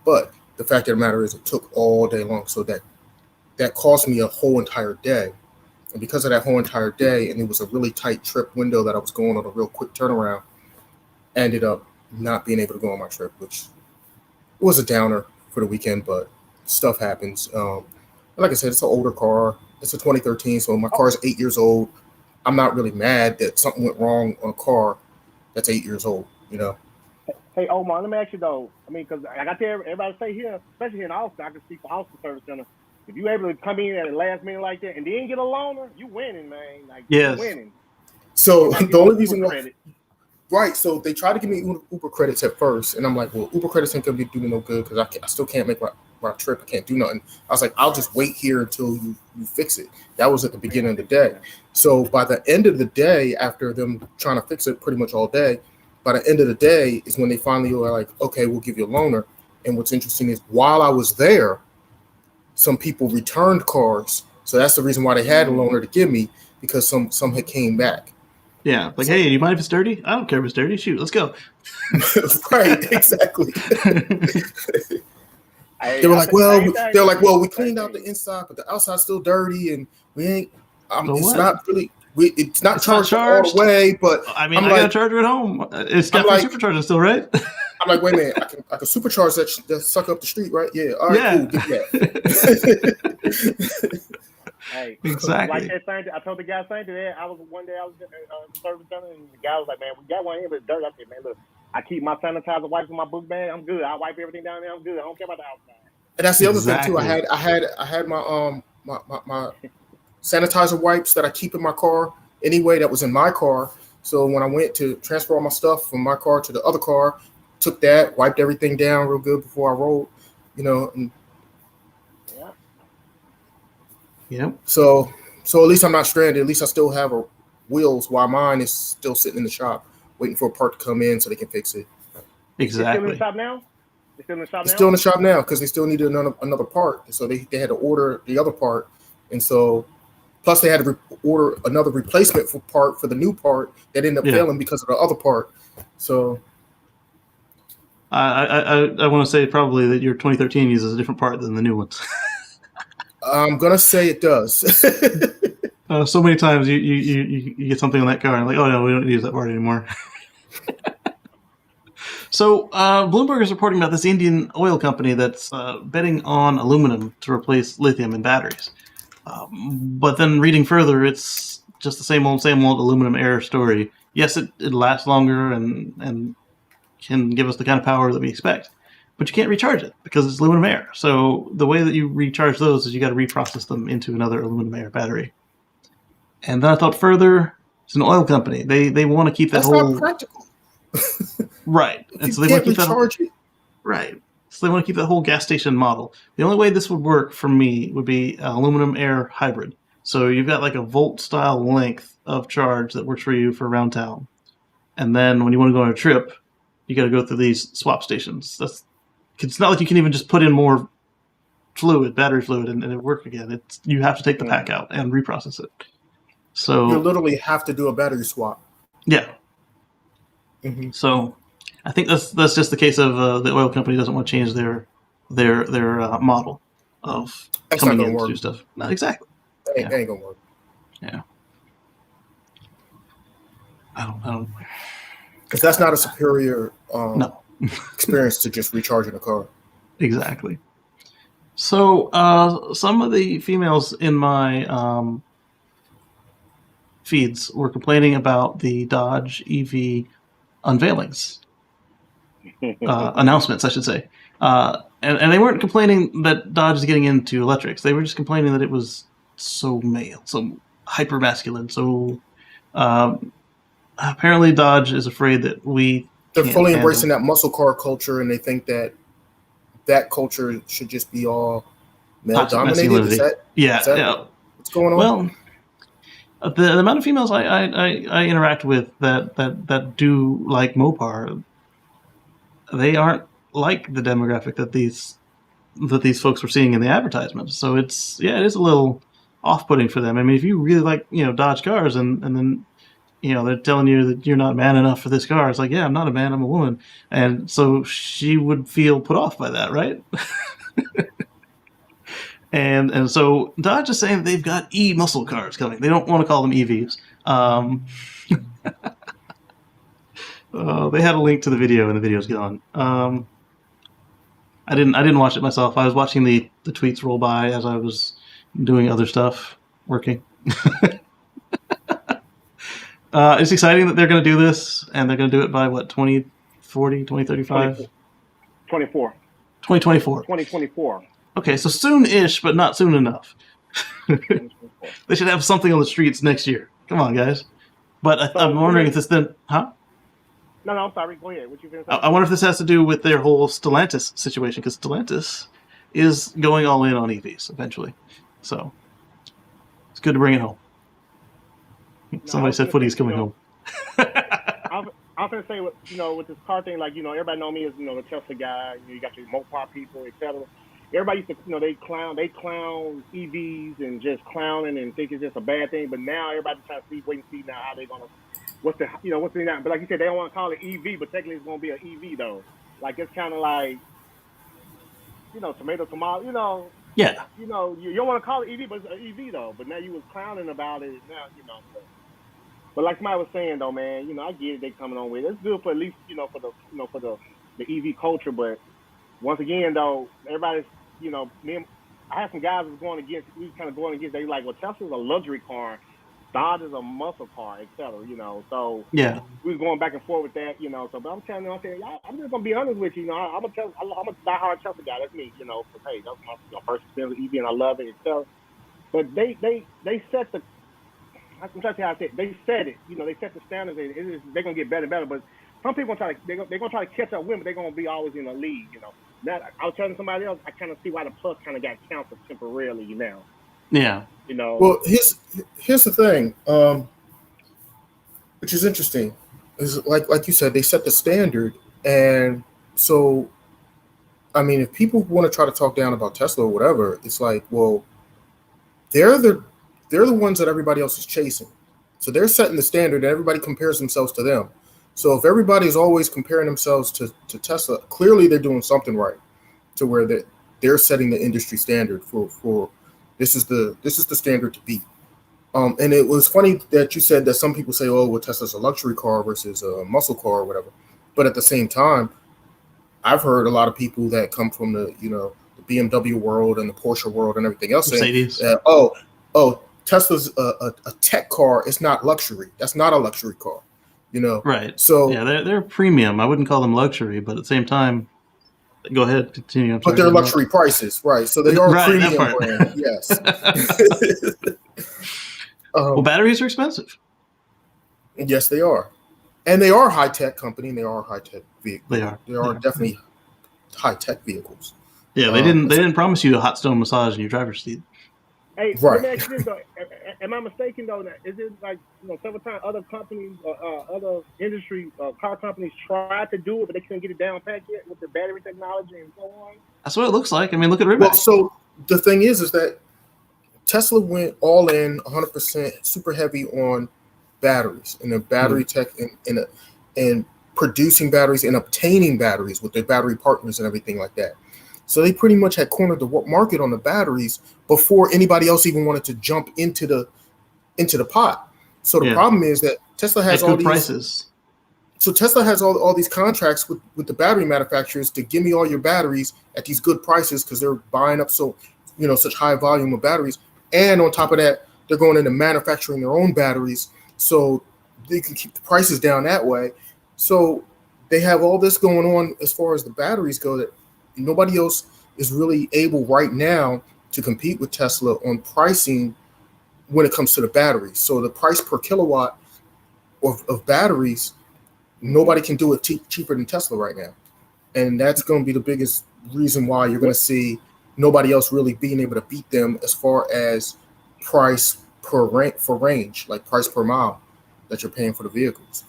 But the fact of the matter is, it took all day long. So that cost me a whole entire day. And because of that whole entire day, and it was a really tight trip window that I was going on a real quick turnaround, I ended up not being able to go on my trip, which was a downer for the weekend, but stuff happens. Like I said, it's an older car. It's a 2013, so my car is 8 years old. I'm not really mad that something went wrong on a car that's 8 years old, Hey, Omar, let me ask you though. I mean, because I got to everybody say here, especially here in Austin, I can speak for Austin Service Center. If you able to come in at the last minute like that and then get a loaner, you winning, man. Like, yes. You winning. So the only reason why, right? So they tried to give me Uber credits at first, and I'm like, well, Uber credits ain't gonna be doing no good because I still can't make my trip. I can't do nothing. I was like, I'll just wait here until you fix it. That was at the beginning of the day. So by the end of the day, after them trying to fix it pretty much all day, by the end of the day is when they finally were like, okay, we'll give you a loaner. And what's interesting is while I was there, some people returned cars. So that's the reason why they had a loaner to give me, because some had came back. Yeah, like, hey, do you mind if it's dirty? I don't care if it's dirty. Shoot, let's go. Right, exactly. They were like, well, we cleaned out the inside, but the outside's still dirty, and we ain't. It's not really. It's not charged all the way, but I mean, I got a charger at home. It's definitely supercharging still, right? I'm like, wait a minute, I can supercharge that sucker up the street, right? Yeah, all right, cool, get that. Hey, exactly. Like I told the guy saying today, one day I was at the service center, and the guy was like, "Man, we got one here, but it's dirt." I said, "Man, look, I keep my sanitizer wipes in my book bag. I'm good. I wipe everything down there. I'm good. I don't care about the outside." And that's the other thing too. I had my sanitizer wipes that I keep in my car anyway. That was in my car. So when I went to transfer all my stuff from my car to the other car, took that, wiped everything down real good before I rolled. And yeah. Yep. So at least I'm not stranded. At least I still have wheels while mine is still sitting in the shop waiting for a part to come in so they can fix it. Exactly. It's still in the shop now? It's still in the shop now because they still needed another part. So they had to order the other part. And so plus they had to order another replacement part for the new part that ended up failing because of the other part. So I want to say probably that your 2013 uses a different part than the new ones. I'm gonna say it does. So many times you get something on that car and like, oh no, we don't use that part anymore. So Bloomberg is reporting about this Indian oil company that's betting on aluminum to replace lithium in batteries. But then reading further, it's just the same old aluminum air story. Yes, it lasts longer and can give us the kind of power that we expect. But you can't recharge it because it's aluminum air. So the way that you recharge those is you got to reprocess them into another aluminum air battery. And then I thought further, it's an oil company. They want to keep that That's whole... not practical. Right. And so they want to keep that it. Right. So they want to keep that whole gas station model. The only way this would work for me would be an aluminum air hybrid. So you've got like a volt style length of charge that works for you for around town. And then when you want to go on a trip, you got to go through these swap stations. It's not like you can even just put in more battery fluid, and it work again. You have to take the pack out and reprocess it. So you literally have to do a battery swap. Yeah. Mm-hmm. So I think that's just the case of the oil company doesn't want to change their model of coming in to do stuff. Not exactly. That ain't gonna work. Yeah. I don't. Because that's not a superior experience to just recharging a car. Exactly. So some of the females in my feeds were complaining about the Dodge EV unveilings. Announcements, I should say. And they weren't complaining that Dodge is getting into electrics. They were just complaining that it was so male, so hyper masculine. So apparently Dodge is afraid that they're fully embracing that muscle car culture, and they think that culture should just be all male dominated. Is that what's going on? Well, the amount of females I interact with that do like Mopar, they aren't like the demographic that these folks were seeing in the advertisements. So it is a little off-putting for them. I mean, if you really like Dodge cars, and then they're telling you that you're not man enough for this car, it's like, yeah, I'm not a man, I'm a woman, and so she would feel put off by that, right? and so Dodge is saying that they've got muscle cars coming. They don't want to call them EVs. They had a link to the video, and the video's gone. I didn't watch it myself. I was watching the tweets roll by as I was doing other stuff, working. It's exciting that they're going to do this, and they're going to do it by what, 2040, 2035? 2024. 2024. Okay, so soon-ish, but not soon enough. They should have something on the streets next year. Come on, guys. But I'm wondering if this then... Huh? No, I'm sorry. Go ahead. What you going to say? I wonder if this has to do with their whole Stellantis situation, because Stellantis is going all in on EVs eventually. So it's good to bring it home. Somebody said Footy's coming home. I was going to say, with this car thing, like, everybody know me as, the Tesla guy. You got your Mopar people, etc. Everybody used to, they clown EVs and just clowning and think it's just a bad thing. But now everybody's trying to wait and see now how they're going to, what's the but like you said, they don't want to call it EV, but technically it's going to be an EV though. Like, it's kind of like, tomato, Yeah. You don't want to call it EV, but it's an EV though. But now you was clowning about it. Now, But like somebody was saying though, man, I get it. They coming on with it. It's good for at least, for the EV culture. But once again though, everybody's, me and I had some guys was going against. We was kind of going against. They like, well, Tesla's a luxury car, Dodge is a muscle car, etc. So yeah, we was going back and forth with that. So but I'm telling them, I'm just gonna be honest with you. I'm a diehard Tesla guy. That's me. Because hey, that's my first experience with EV, and I love it, etc. But they set the. I'm trying to say how I said they set it. They set the standards. They're gonna get better and better. But some people they're gonna try to catch up with, but they're gonna be always in the lead. That I was telling somebody else, I kind of see why the Plus kind of got canceled temporarily now. Yeah. Well, here's the thing, which is interesting, is like you said, they set the standard, and so, I mean, if people want to try to talk down about Tesla or whatever, it's like, well, they're the ones that everybody else is chasing, so they're setting the standard, and everybody compares themselves to them. So if everybody's always comparing themselves to Tesla, clearly they're doing something right, to where they're setting the industry standard for this is the standard to beat. And it was funny that you said that some people say, oh, well, Tesla's a luxury car versus a muscle car or whatever. But at the same time, I've heard a lot of people that come from the BMW world and the Porsche world and everything else saying, oh, Tesla's a tech car. It's not luxury. That's not a luxury car. Right. So yeah, they're premium. I wouldn't call them luxury, but at the same time, go ahead, continue. But they're luxury prices, right? So they are a premium brand. Yes. Well, batteries are expensive. Yes, they are, and they are a high-tech company. And they are high-tech vehicles. They are definitely high-tech vehicles. Yeah, they didn't promise you a hot stone massage in your driver's seat. Hey, right. Let me ask you this, though. Am I mistaken, though? Is it like, several times other companies, other industry car companies tried to do it, but they couldn't get it down pat yet with the battery technology and so on? That's what it looks like. I mean, look at Rimac. Well, so the thing is that Tesla went all in 100% super heavy on batteries and the battery tech and producing batteries and obtaining batteries with their battery partners and everything like that. So they pretty much had cornered the market on the batteries before anybody else even wanted to jump into the pot. So the problem is that Tesla has all these prices. So Tesla has all these contracts with the battery manufacturers to give me all your batteries at these good prices because they're buying up such high volume of batteries. And on top of that, they're going into manufacturing their own batteries so they can keep the prices down that way. So they have all this going on as far as the batteries go that nobody else is really able right now to compete with Tesla on pricing when it comes to the batteries. So the price per kilowatt of batteries, nobody can do it cheaper than Tesla right now. And that's going to be the biggest reason why you're going to see nobody else really being able to beat them as far as price for range, like price per mile that you're paying for the vehicles.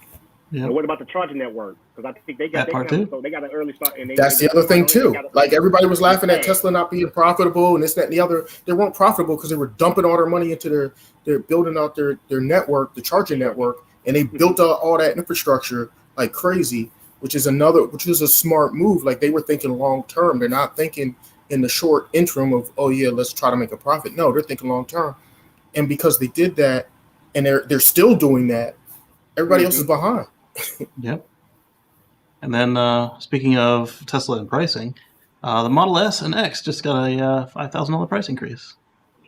Yeah. And what about the charging network? Because I think they got an early start. And that's the other thing too. Like everybody was laughing at Tesla not being profitable and this, that, and the other. They weren't profitable because they were dumping all their money into their building out their network, the charging network, and they built all that infrastructure like crazy, which is a smart move. Like they were thinking long term. They're not thinking in the short interim of, oh yeah, let's try to make a profit. No, they're thinking long term. And because they did that and they're still doing that, everybody else is behind. Yep. And then speaking of Tesla and pricing, the Model S and X just got a $5,000 price increase.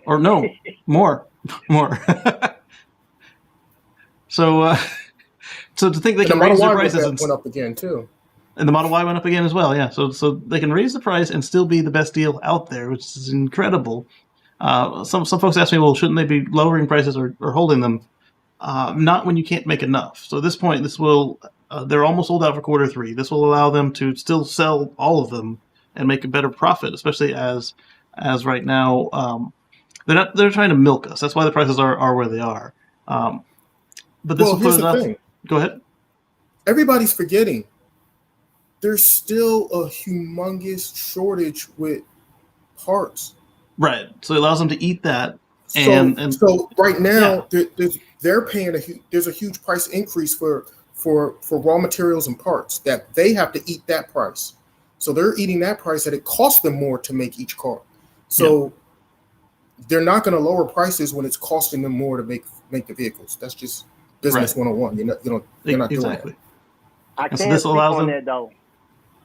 Or no, more. So to think they can raise their prices went up again too. And the Model Y went up again as well, yeah. So they can raise the price and still be the best deal out there, which is incredible. Some folks ask me, well, shouldn't they be lowering prices or holding them? Not when you can't make enough. So at this point, they're almost sold out for Q3. This will allow them to still sell all of them and make a better profit, especially as right now they're trying to milk us. That's why the prices are where they are. But this will put it up. Go ahead. Everybody's forgetting there's still a humongous shortage with parts. Right. So it allows them to eat that. So right now, they're paying there's a huge price increase for raw materials and parts that they have to eat that price. So they're eating that price that it costs them more to make each car. So they're not going to lower prices when it's costing them more to make the vehicles. That's just business 101. You're not doing that. I can't speak on that though.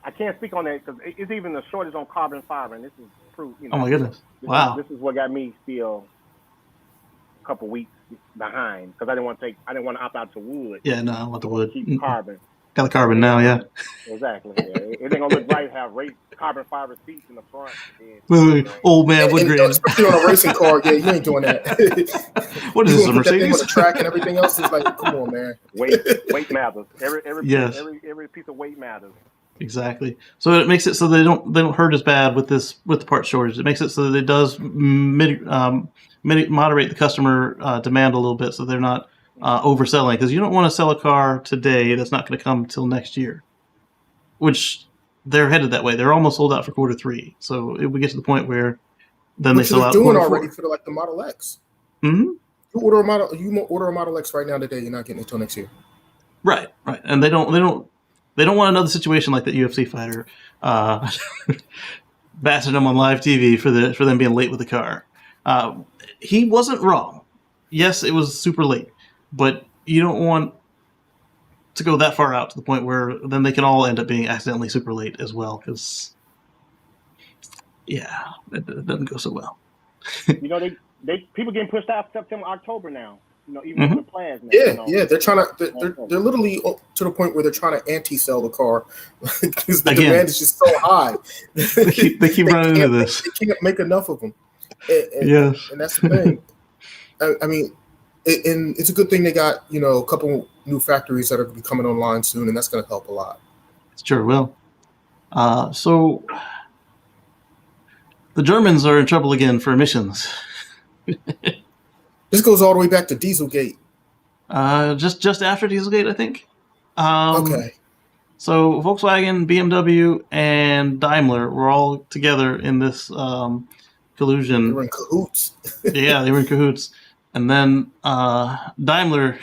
I can't speak on that because it's even the shortage on carbon fiber, and this is proof. Oh my goodness! Wow. This is what got me still a couple weeks behind because I didn't want to opt out to wood. Yeah, no, I want the wood. Keep carbon. Got the carbon now, yeah. Exactly. Yeah. It ain't gonna look right. Have carbon fiber seats in the front. Old man wood grain. Especially on a racing car, yeah, you ain't doing that. What is this, a Mercedes? That thing on the track and everything else is like, come on, man. Weight matters. Every piece of weight matters. Exactly. So it makes it so they don't hurt as bad with the part shortage. It makes it so that it does moderate the customer demand a little bit, so they're not overselling. Because you don't want to sell a car today that's not going to come until next year, which they're headed that way. They're almost sold out for Q3. So if we get to the point where then they sell out. Doing already for the Model X. Mm-hmm. You order a Model X right now today. You're not getting it until next year. Right. And they don't want another situation like that UFC fighter bashing them on live TV for them being late with the car. He wasn't wrong. Yes, it was super late, but you don't want to go that far out to the point where then they can all end up being accidentally super late as well. Because it doesn't go so well. They people getting pushed out September, October now. Even for the plans now. Yeah. They're trying to. They're literally to the point where they're trying to anti-sell the car because the demand is just so high. they keep running into this. They can't make enough of them. Yes, and that's the thing. I mean, and it's a good thing they got a couple new factories that are going to be coming online soon, and that's going to help a lot. It sure will. So the Germans are in trouble again for emissions. This goes all the way back to Dieselgate. Just after Dieselgate, I think. Okay. So Volkswagen, BMW, and Daimler were all together in this collusion. They were in cahoots. Yeah, they were in cahoots. And then Daimler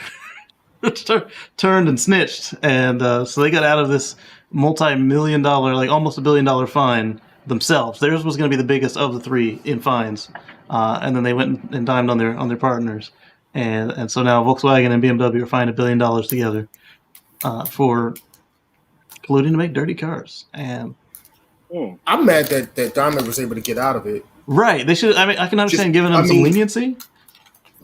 turned and snitched. And so they got out of this multi-million-dollar, like almost $1 billion fine themselves. Theirs was going to be the biggest of the three in fines. And then they went and dimed on their partners. And so now Volkswagen and BMW are fined $1 billion together for colluding to make dirty cars. And I'm mad that Daimler was able to get out of it. Right. They should. I mean, I can understand giving them some leniency.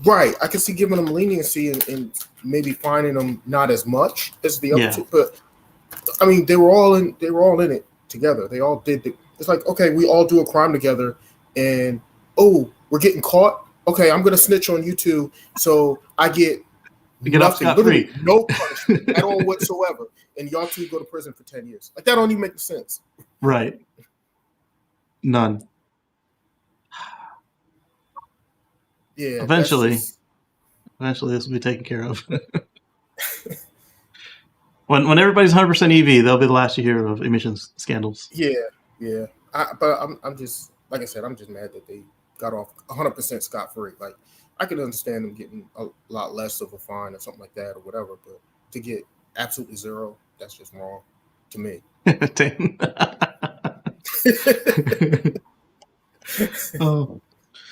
Right. I can see giving them leniency and maybe finding them not as much as the other two. But I mean, they were all in it together. They all did. It's like, okay, we all do a crime together, and we're getting caught. Okay, I'm gonna snitch on you two, so I get nothing, literally no punishment at all whatsoever, and y'all two go to prison for 10 years. Like that don't even make sense. Right. None. Yeah. Eventually this will be taken care of. When everybody's 100% EV, they'll be the last you hear of emissions scandals. Yeah. But I'm just, like I said, I'm just mad that they got off 100% scot-free. Like, I could understand them getting a lot less of a fine or something like that or whatever, but to get absolutely zero, that's just wrong to me.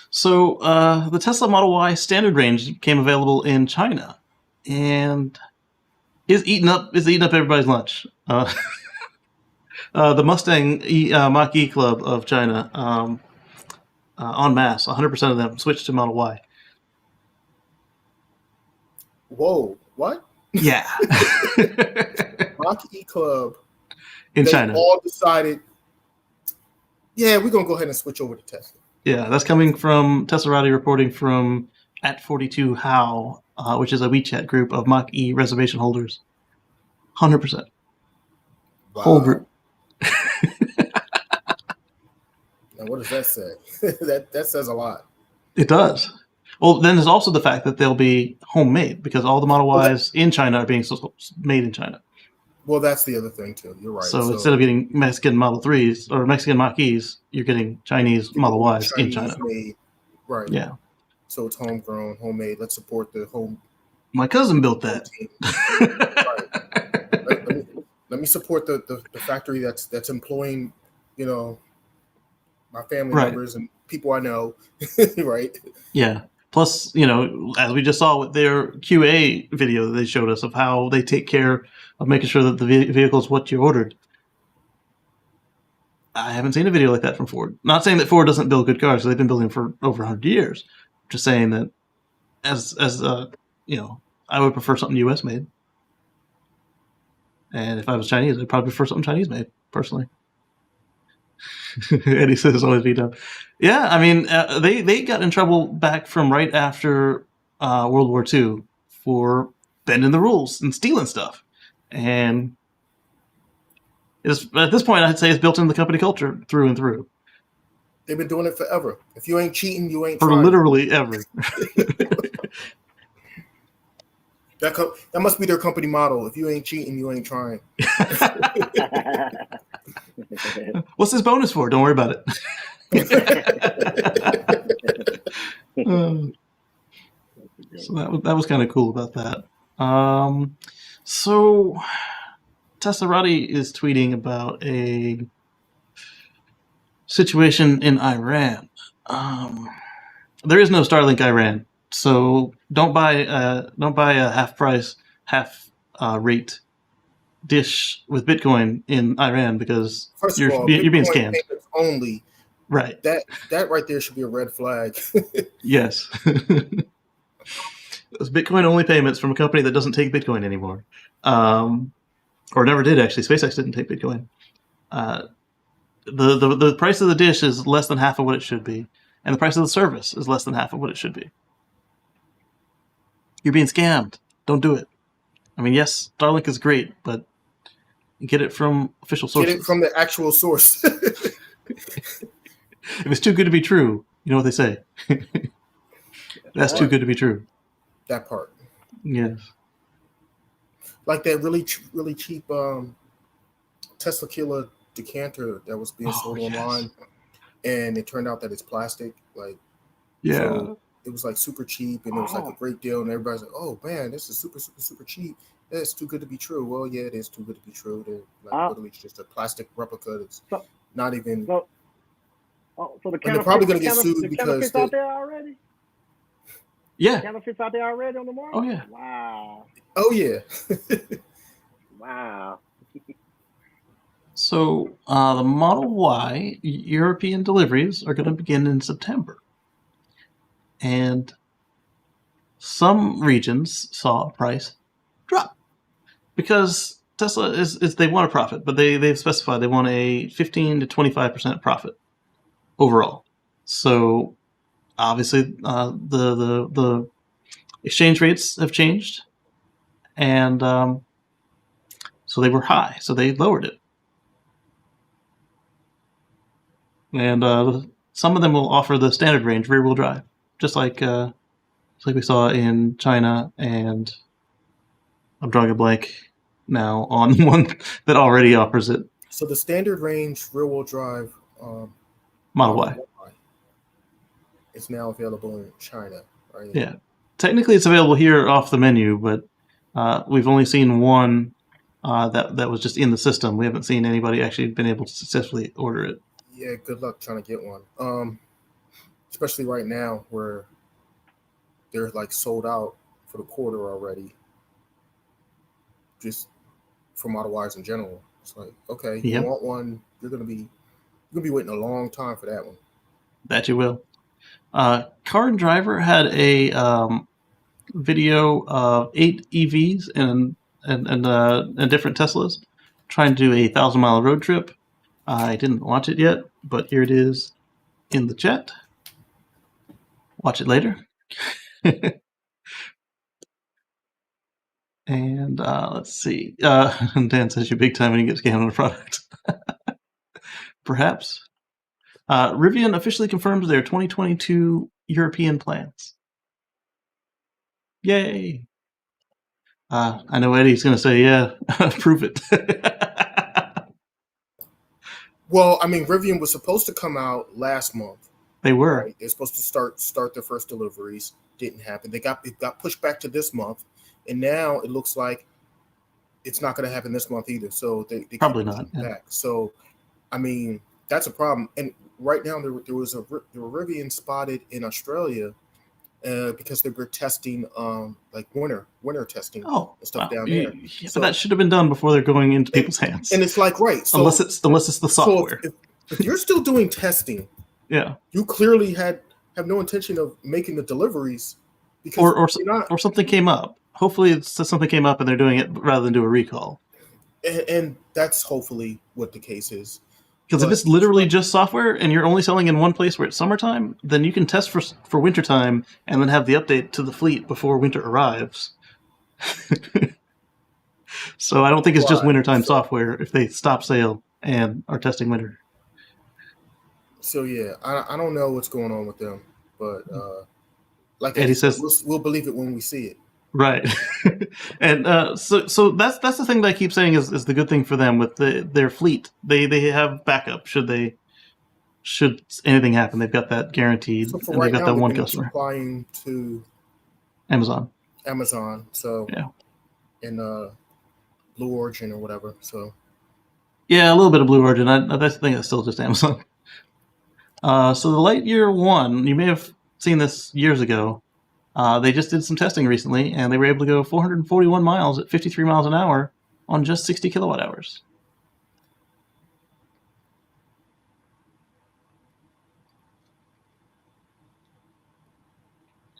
So the Tesla Model Y standard range became available in China, and is eating up everybody's lunch. The Mustang Mach-E Club of China, en masse, 100% of them switched to Model Y. Whoa, what? Yeah. Mach-E Club in China. All decided, we're going to go ahead and switch over to Tesla. Yeah, that's coming from Teslarati reporting from @42how, which is a WeChat group of Mach-E reservation holders. 100%. Wow. Whole group. Now, what does that say? that says a lot. It does. Well, then there's also the fact that they'll be homemade because all the Model Ys in China are being made in China. Well, that's the other thing, too. You're right. So instead of getting Mexican Model 3s or Mexican Mach-Es, you're getting Chinese Model Ys in China. Made. Right. Yeah. So it's homegrown, homemade. Let's support the home. My cousin built that. Right. Let me support the factory that's employing, my family members and people I know, right? Yeah. Plus, as we just saw with their QA video that they showed us of how they take care of making sure that the vehicle is what you ordered. I haven't seen a video like that from Ford. Not saying that Ford doesn't build good cars, they've been building for over 100 years. Just saying that as you know, I would prefer something US made. And if I was Chinese, I'd probably prefer something Chinese made, personally. Eddie says it's always be done. Yeah, I mean, they got in trouble back from right after World War II for bending the rules and stealing stuff. And at this point, I'd say it's built into the company culture through and through. They've been doing it forever. If you ain't cheating, you ain't for trying. Literally ever. That must be their company model. If you ain't cheating, you ain't trying. What's this bonus for? Don't worry about it. So that was kind of cool about that. So Teslarati is tweeting about a situation in Iran. There is no Starlink Iran, so don't buy a half price, half rate dish with Bitcoin in Iran because you're being scammed. Only. Right. That right there should be a red flag. Yes. Those Bitcoin only payments from a company that doesn't take Bitcoin anymore. Or never did, actually. SpaceX didn't take Bitcoin. The price of the dish is less than half of what it should be. And the price of the service is less than half of what it should be. You're being scammed. Don't do it. I mean, yes, Starlink is great, but get it from official sources. Get it from the actual source. If it's too good to be true, you know what they say. That's too good to be true. That part. Yes. Like that really cheap Tesla Killer decanter that was being sold online, and it turned out that it's plastic. Like, yeah, so it was like super cheap, and it was like a great deal, and everybody's like, "Oh man, this is super, super, super cheap. It's too good to be true." Well, yeah, it is too good to be true. They're like literally just a plastic replica. It's not even. So the they're probably going to get sued because out there already. Yeah, counterfeits out there already on the market. Oh yeah. Wow. Oh yeah. Wow. So the Model Y European deliveries are going to begin in September, and some regions saw a price drop because Tesla is they want a profit, but they've specified they want a 15 to 25% profit overall. So obviously the exchange rates have changed, and so they were high, so they lowered it. And some of them will offer the standard range rear-wheel drive, just like we saw in China, and I'm drawing a blank now on one that already offers it. So the standard range rear-wheel drive Model Y is now available in China, right? Yeah. Technically, it's available here off the menu, but we've only seen one that was just in the system. We haven't seen anybody actually been able to successfully order it. Yeah, good luck trying to get one. Especially right now where they're like sold out for the quarter already. Just for Model Ys in general. It's like, okay, you want one, you're gonna be waiting a long time for that one. That you will. Car and Driver had a video of 8 EVs and different Teslas trying to do a 1,000-mile road trip. I didn't watch it yet, but here it is in the chat. Watch it later. And let's see. Dan says you're big time when you get scammed on a product. Perhaps. Rivian officially confirms their 2022 European plans. Yay! I know Eddie's going to say, yeah, prove it. Well, I mean, Rivian was supposed to come out last month. They were. Right? They're supposed to start their first deliveries. Didn't happen. It got pushed back to this month, and now it looks like it's not going to happen this month either. So they probably not. Back. Yeah. So, I mean, that's a problem. And right now there were Rivian spotted in Australia because they were testing like winter testing and stuff down there. Yeah, so, but that should have been done before they're going into people's hands. And it's like, right. So, unless it's the software. So if you're still doing testing, you clearly have no intention of making the deliveries because or something came up. Hopefully, it's something came up and they're doing it rather than do a recall. And that's hopefully what the case is. Because if it's literally just software and you're only selling in one place where it's summertime, then you can test for wintertime and then have the update to the fleet before winter arrives. So I don't think it's just wintertime software if they stop sale and are testing winter. So yeah, I don't know what's going on with them, but like Eddie says, we'll believe it when we see it. Right. And so that's the thing that I keep saying is the good thing for them with their fleet. They have backup should anything happen. They've got that guaranteed. So for and right they've got now, that one customer supplying to Amazon. So yeah, in Blue Origin or whatever. So yeah, a little bit of Blue Origin. I think it's still just Amazon. So the Lightyear 1, you may have seen this years ago. They just did some testing recently, and they were able to go 441 miles at 53 miles an hour on just 60 kilowatt hours.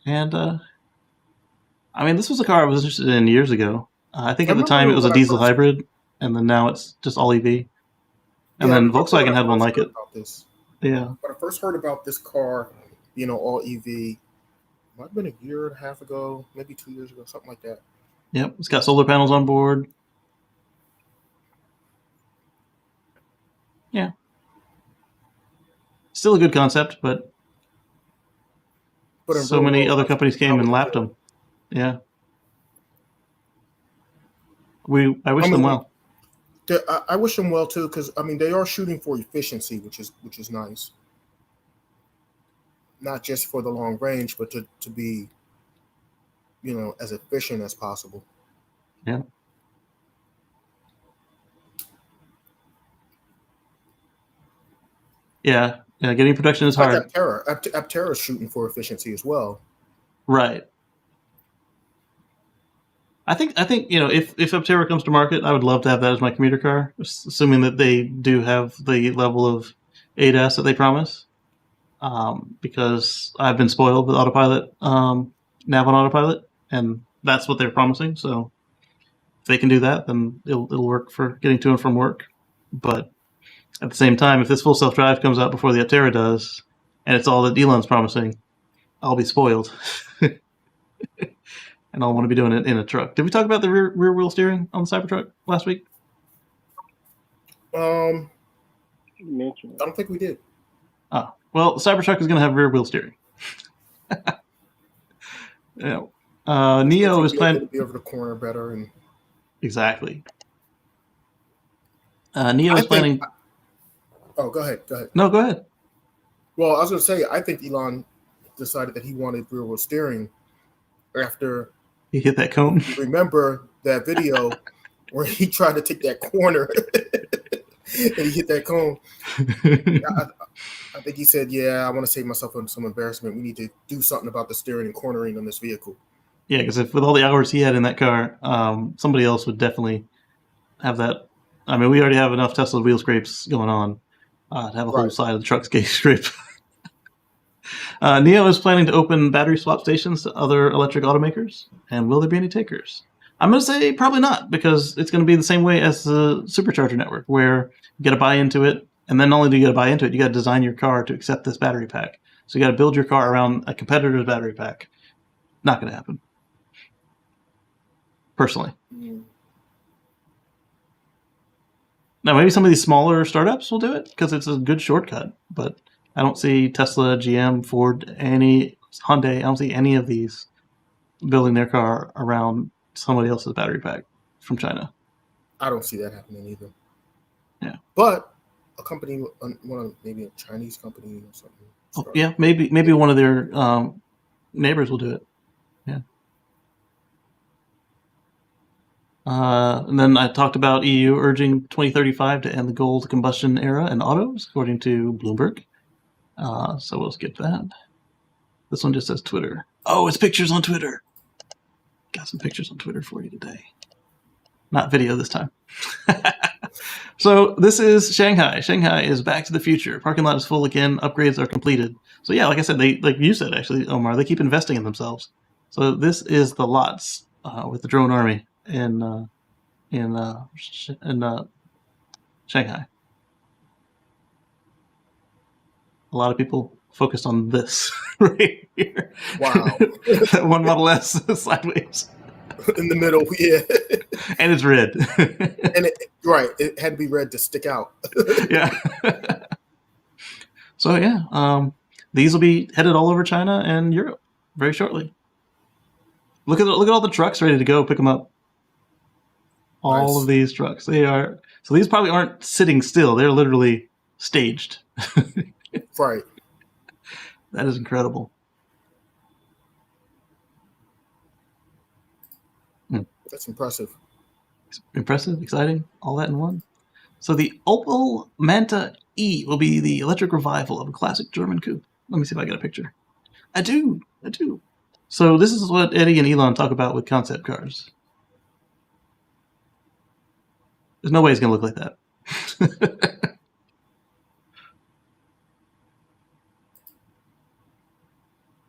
And, I mean, this was a car I was interested in years ago. I think at the time it was a diesel hybrid, and then now it's just all EV. And then Volkswagen had one like it. Yeah. When I first heard about this car, all EV, might have been a year and a half ago, maybe 2 years ago, something like that. Yep, it's got solar panels on board. Yeah. Still a good concept, but so many other companies came and lapped them. Yeah. I wish them well. I wish them well too, because they are shooting for efficiency, which is nice. Not just for the long range, but to be, as efficient as possible. Yeah. Yeah. Getting production is hard. Aptera is shooting for efficiency as well. Right. I think if Aptera comes to market, I would love to have that as my commuter car, assuming that they do have the level of ADAS that they promise. Because I've been spoiled with autopilot, nav on autopilot, and that's what they're promising. So if they can do that, then it'll work for getting to and from work. But at the same time, if this full self-drive comes out before the Aptera does, and it's all that Elon's promising, I'll be spoiled. And I'll want to be doing it in a truck. Did we talk about the rear wheel steering on the Cybertruck last week? I don't think we did. Oh, well, the Cybertruck is going to have rear wheel steering. Yeah. Neo is planning to be over the corner better, and exactly. Neo is planning. Oh, go ahead. No, go ahead. Well, I was going to say, I think Elon decided that he wanted rear wheel steering after he hit that cone. Remember that video where he tried to take that corner and he hit that cone? I think he said, "Yeah, I want to save myself from some embarrassment. We need to do something about the steering and cornering on this vehicle." Yeah, because if with all the hours he had in that car, somebody else would definitely have that. I mean, we already have enough Tesla wheel scrapes going on to have a whole side of the truck's case scrape. Neo is planning to open battery swap stations to other electric automakers. And will there be any takers? I'm going to say probably not, because it's going to be the same way as the supercharger network, where you got to buy into it. And then not only do you got to buy into it, you got to design your car to accept this battery pack. So you got to build your car around a competitor's battery pack. Not going to happen. Personally. Now, maybe some of these smaller startups will do it because it's a good shortcut, but I don't see Tesla, GM, Ford, Hyundai. I don't see any of these building their car around somebody else's battery pack from China. I don't see that happening either. Yeah, but a company, maybe a Chinese company or something. Oh, yeah, maybe one of their neighbors will do it. Yeah. And then I talked about EU urging 2035 to end the gold combustion era in autos, according to Bloomberg. So we'll skip that. This one just says Twitter. Oh, it's pictures on Twitter. Got some pictures on Twitter for you today. Not video this time. So this is Shanghai. Shanghai is back to the future. Parking lot is full again. Upgrades are completed. So yeah, like I said, they like you said actually, Omar, they keep investing in themselves. So this is the lots with the drone army in Shanghai. A lot of people focused on this right here. Wow. That one Model S sideways. In the middle, yeah. And it's red. And it had to be red to stick out. Yeah. So yeah, these will be headed all over China and Europe very shortly. Look at all the trucks ready to go. Pick them up. All Nice. of these trucks. They are. So these probably aren't sitting still. They're literally staged. Right. That is incredible. That's impressive. Impressive, exciting, all that in one. So the Opel Manta E will be the electric revival of a classic German coupe. Let me see if I got a picture. I do. So this is what Eddie and Elon talk about with concept cars. There's no way it's going to look like that.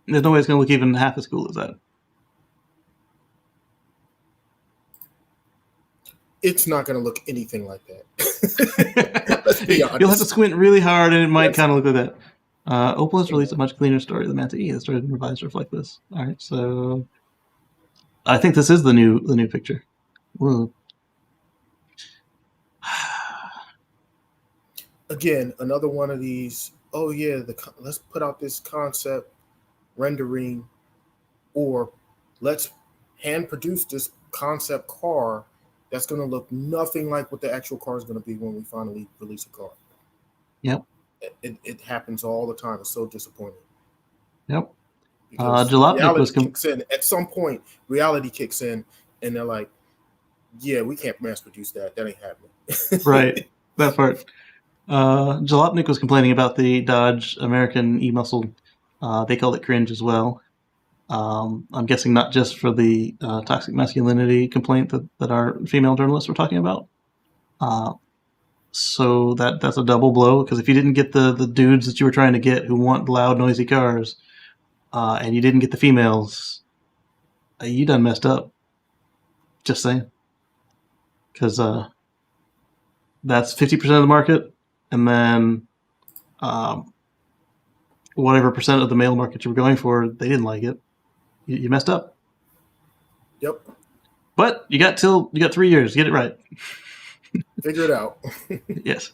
There's no way it's going to look even half as cool as that. It's not going to look anything like that. Let's be honest. You'll have to squint really hard, and it might kind of look like that. Opel has released a much cleaner story of the Manta E. The story and revised to reflect this. All right, so I think this is the new picture. Whoa. Again, another one of these. Oh yeah, let's put out this concept rendering, or let's hand produce this concept car that's going to look nothing like what the actual car is going to be when we finally release a car. Yep. It happens all the time. It's so disappointing. Yep. Jalopnik kicks in. At some point, reality kicks in, and they're like, yeah, we can't mass produce that. That ain't happening. Right. That part. Jalopnik was complaining about the Dodge American E-Muscle. They called it cringe as well. I'm guessing not just for the toxic masculinity complaint that our female journalists were talking about. So that's a double blow, because if you didn't get the dudes that you were trying to get who want loud, noisy cars, and you didn't get the females, you done messed up. Just saying. Because that's 50% of the market, and then whatever percent of the male market you were going for, they didn't like it. You messed up. Yep. But you got 3 years. Get it right. Figure it out. Yes.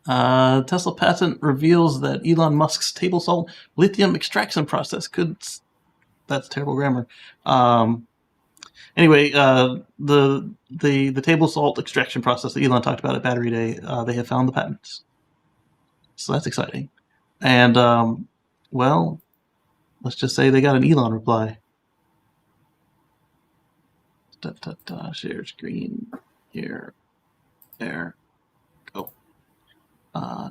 Tesla patent reveals that Elon Musk's table salt lithium extraction process could. That's terrible grammar. Anyway, the table salt extraction process that Elon talked about at Battery Day, they have found the patents. So that's exciting. And well, let's just say they got an Elon reply. Share screen here, there, go. Yeah.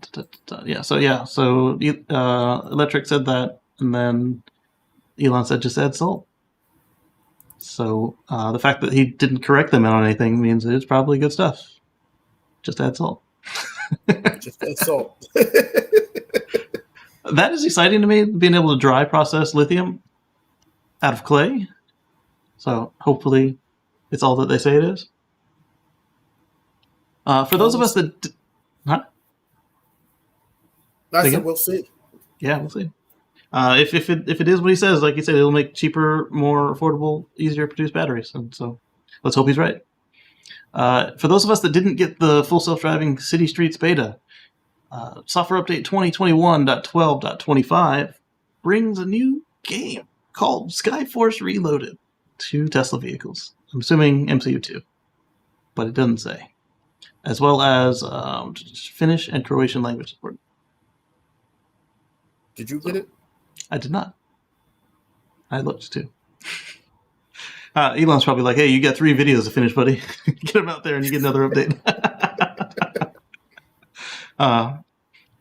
So Electric said that, and then Elon said just add salt. So the fact that he didn't correct them on anything means that it's probably good stuff. Just add salt. Just add salt. That is exciting to me, being able to dry process lithium out of clay. So hopefully it's all that they say it is. For those of us that... Huh? I said we'll see. Yeah, we'll see. If it is what he says, like he said, it'll make cheaper, more affordable, easier to produce batteries. And so let's hope he's right. For those of us that didn't get the full self-driving City Streets beta, software update 2021.12.25 brings a new game called Skyforce Reloaded to Tesla vehicles. I'm assuming MCU2, but it doesn't say. As well as Finnish and Croatian language support. Did you get it? I did not. I looked too. Elon's probably like, hey, you got 3 videos to finish, buddy. Get them out there and you get another update.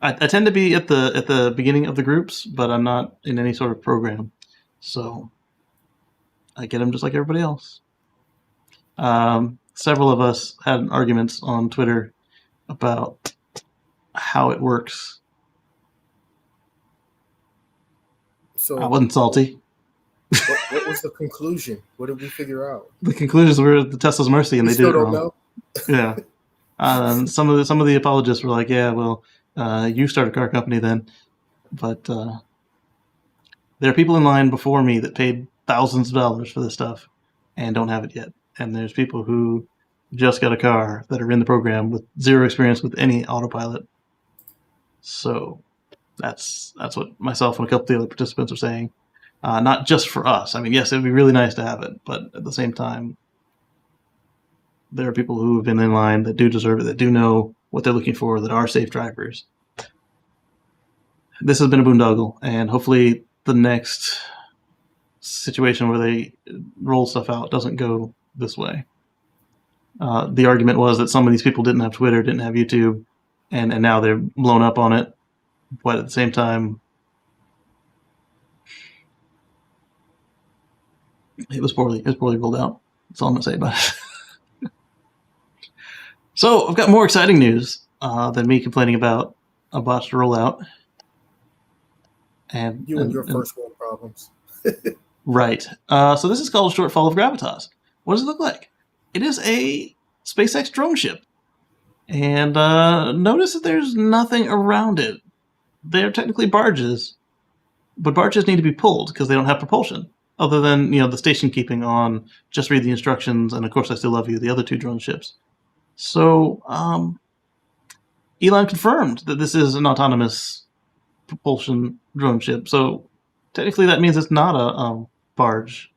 I tend to be at the beginning of the groups, but I'm not in any sort of program. So I get them just like everybody else. several of us had arguments on Twitter about how it works. So I wasn't salty. What was the conclusion? What did we figure out? The conclusions were the Tesla's mercy, and they did it wrong. Know? Yeah. Some of the apologists were like, "Yeah, well, you start a car company then." But there are people in line before me that paid thousands of dollars for this stuff and don't have it yet. And there's people who just got a car that are in the program with zero experience with any autopilot. So that's what myself and a couple of the other participants are saying. Not just for us. I mean, yes, it'd be really nice to have it, but at the same time, there are people who have been in line that do deserve it, that do know what they're looking for, that are safe drivers. This has been a boondoggle, and hopefully the next situation where they roll stuff out doesn't go this way. The argument was that some of these people didn't have Twitter, didn't have YouTube, and now they're blown up on it. But at the same time, it was poorly rolled out. That's all I'm going to say about it. So I've got more exciting news than me complaining about a botched rollout. And your first world problems. Right. So this is called a shortfall of gravitas. What does it look like? It is a SpaceX drone ship. And notice that there's nothing around it. They're technically barges, but barges need to be pulled because they don't have propulsion. Other than, the station keeping on Just Read the Instructions, and of course I Still Love You, the other two drone ships. So Elon confirmed that this is an autonomous propulsion drone ship. So technically that means it's not a barge.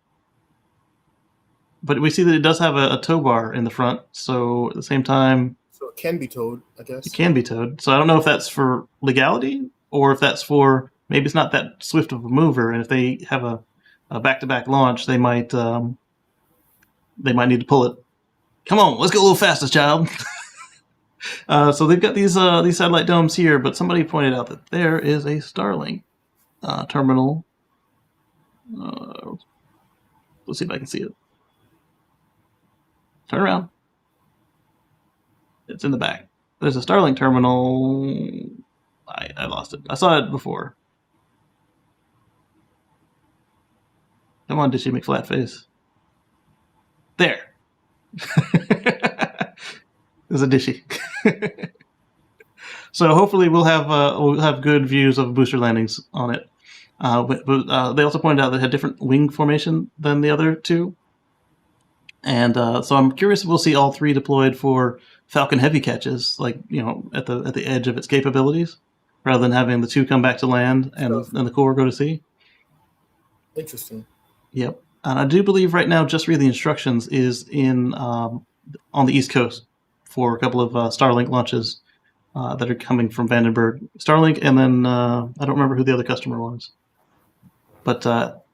But we see that it does have a tow bar in the front. So at the same time... So it can be towed, I guess. It can be towed. So I don't know if that's for legality or if that's for... Maybe it's not that swift of a mover. And if they have a back-to-back launch, they might need to pull it. Come on, let's go a little faster, child. So they've got these satellite domes here, but somebody pointed out that there is a Starlink terminal. Let's see if I can see it. Turn around. It's in the back. There's a Starlink terminal. I lost it. I saw it before. Come on, Dishy McFlatface. There. There's a Dishy. So hopefully we'll have good views of booster landings on it. But they also pointed out that it had different wing formation than the other two. And so I'm curious if we'll see all three deployed for Falcon Heavy catches, like, at the edge of its capabilities, rather than having the two come back to land and the core go to sea. Interesting. Yep. And I do believe right now Just Read the Instructions is in on the East Coast for a couple of Starlink launches that are coming from Vandenberg. Starlink, and then I don't remember who the other customer was. But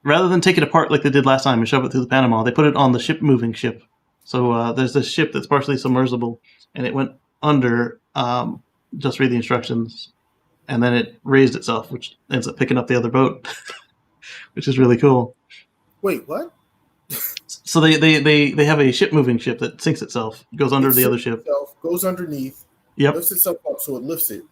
rather than take it apart like they did last time and shove it through the Panama, they put it on the ship-moving ship. So there's this ship that's partially submersible, and it went under Just Read the Instructions, and then it raised itself, which ends up picking up the other boat, which is really cool. Wait, what? So they have a ship-moving ship that sinks itself, goes under the other ship. Goes underneath, yep. Lifts itself up so it lifts it.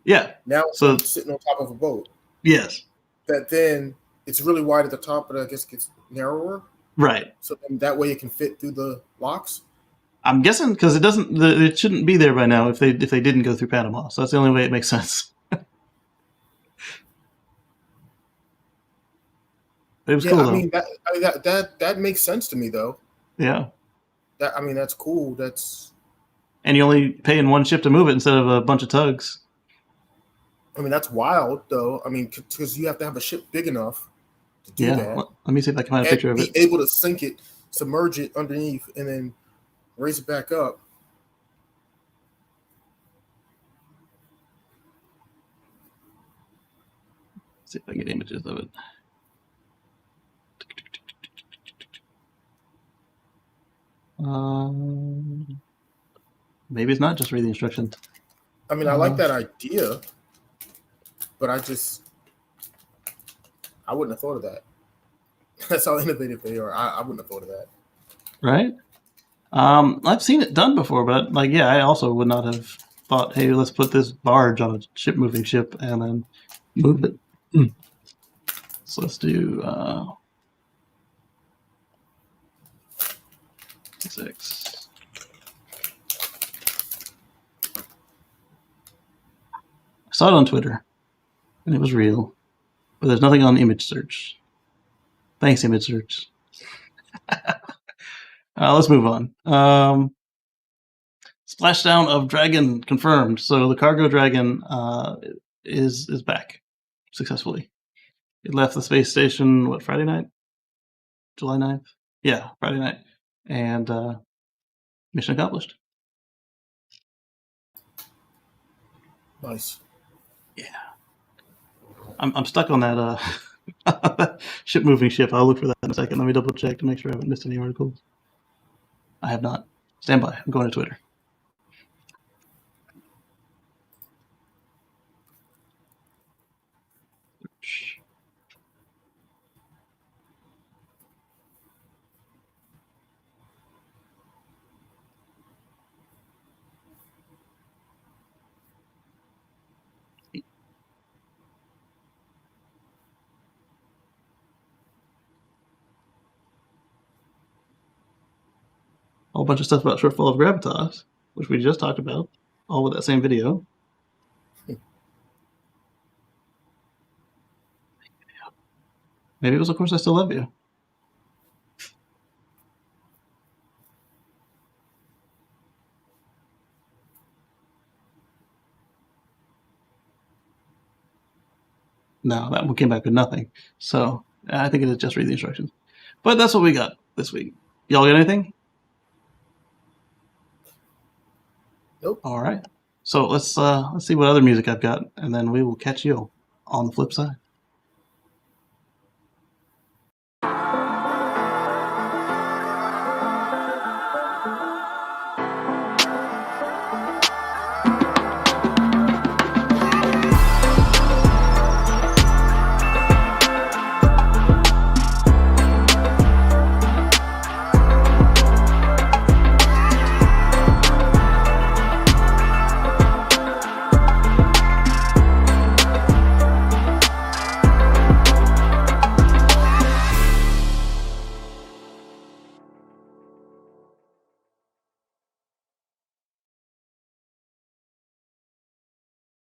Yeah. Now it's sitting on top of a boat. Yes. That then it's really wide at the top, but I guess it gets narrower. Right. So then that way it can fit through the locks. I'm guessing because it shouldn't be there by now if they didn't go through Panama. So that's the only way it makes sense. It was cool, though. That makes sense to me, though. Yeah. That's cool. And you only pay in one ship to move it instead of a bunch of tugs. That's wild, though. Because you have to have a ship big enough to do that. Well, let me see if I can find a picture of it. Be able to sink it, submerge it underneath, and then raise it back up. Let's see if I can get images of it. Maybe it's not Just Read the Instructions. I like that idea, but I wouldn't have thought of that. That's how innovative they are. I wouldn't have thought of that. Right? I've seen it done before, but like, yeah, I also would not have thought, hey, let's put this barge on a moving ship and then move it. So let's do 6. I saw it on Twitter, and it was real, but there's nothing on image search. Thanks, image search. Let's move on. Splashdown of Dragon confirmed. So the cargo dragon is back successfully. It left the space station, Friday night? July 9th? Yeah, Friday night. And mission accomplished. Nice. Yeah. I'm stuck on that ship moving ship. I'll look for that in a second. Let me double check to make sure I haven't missed any articles. I have not. Stand by. I'm going to Twitter. A whole bunch of stuff about shortfall of gravitas, which we just talked about, all with that same video. Maybe it was, of course, I Still Love You. No, that one came back with nothing. So I think it is just read the instructions. But that's what we got this week. Y'all got anything? Nope. All right. So let's see what other music I've got, and then we will catch you on the flip side.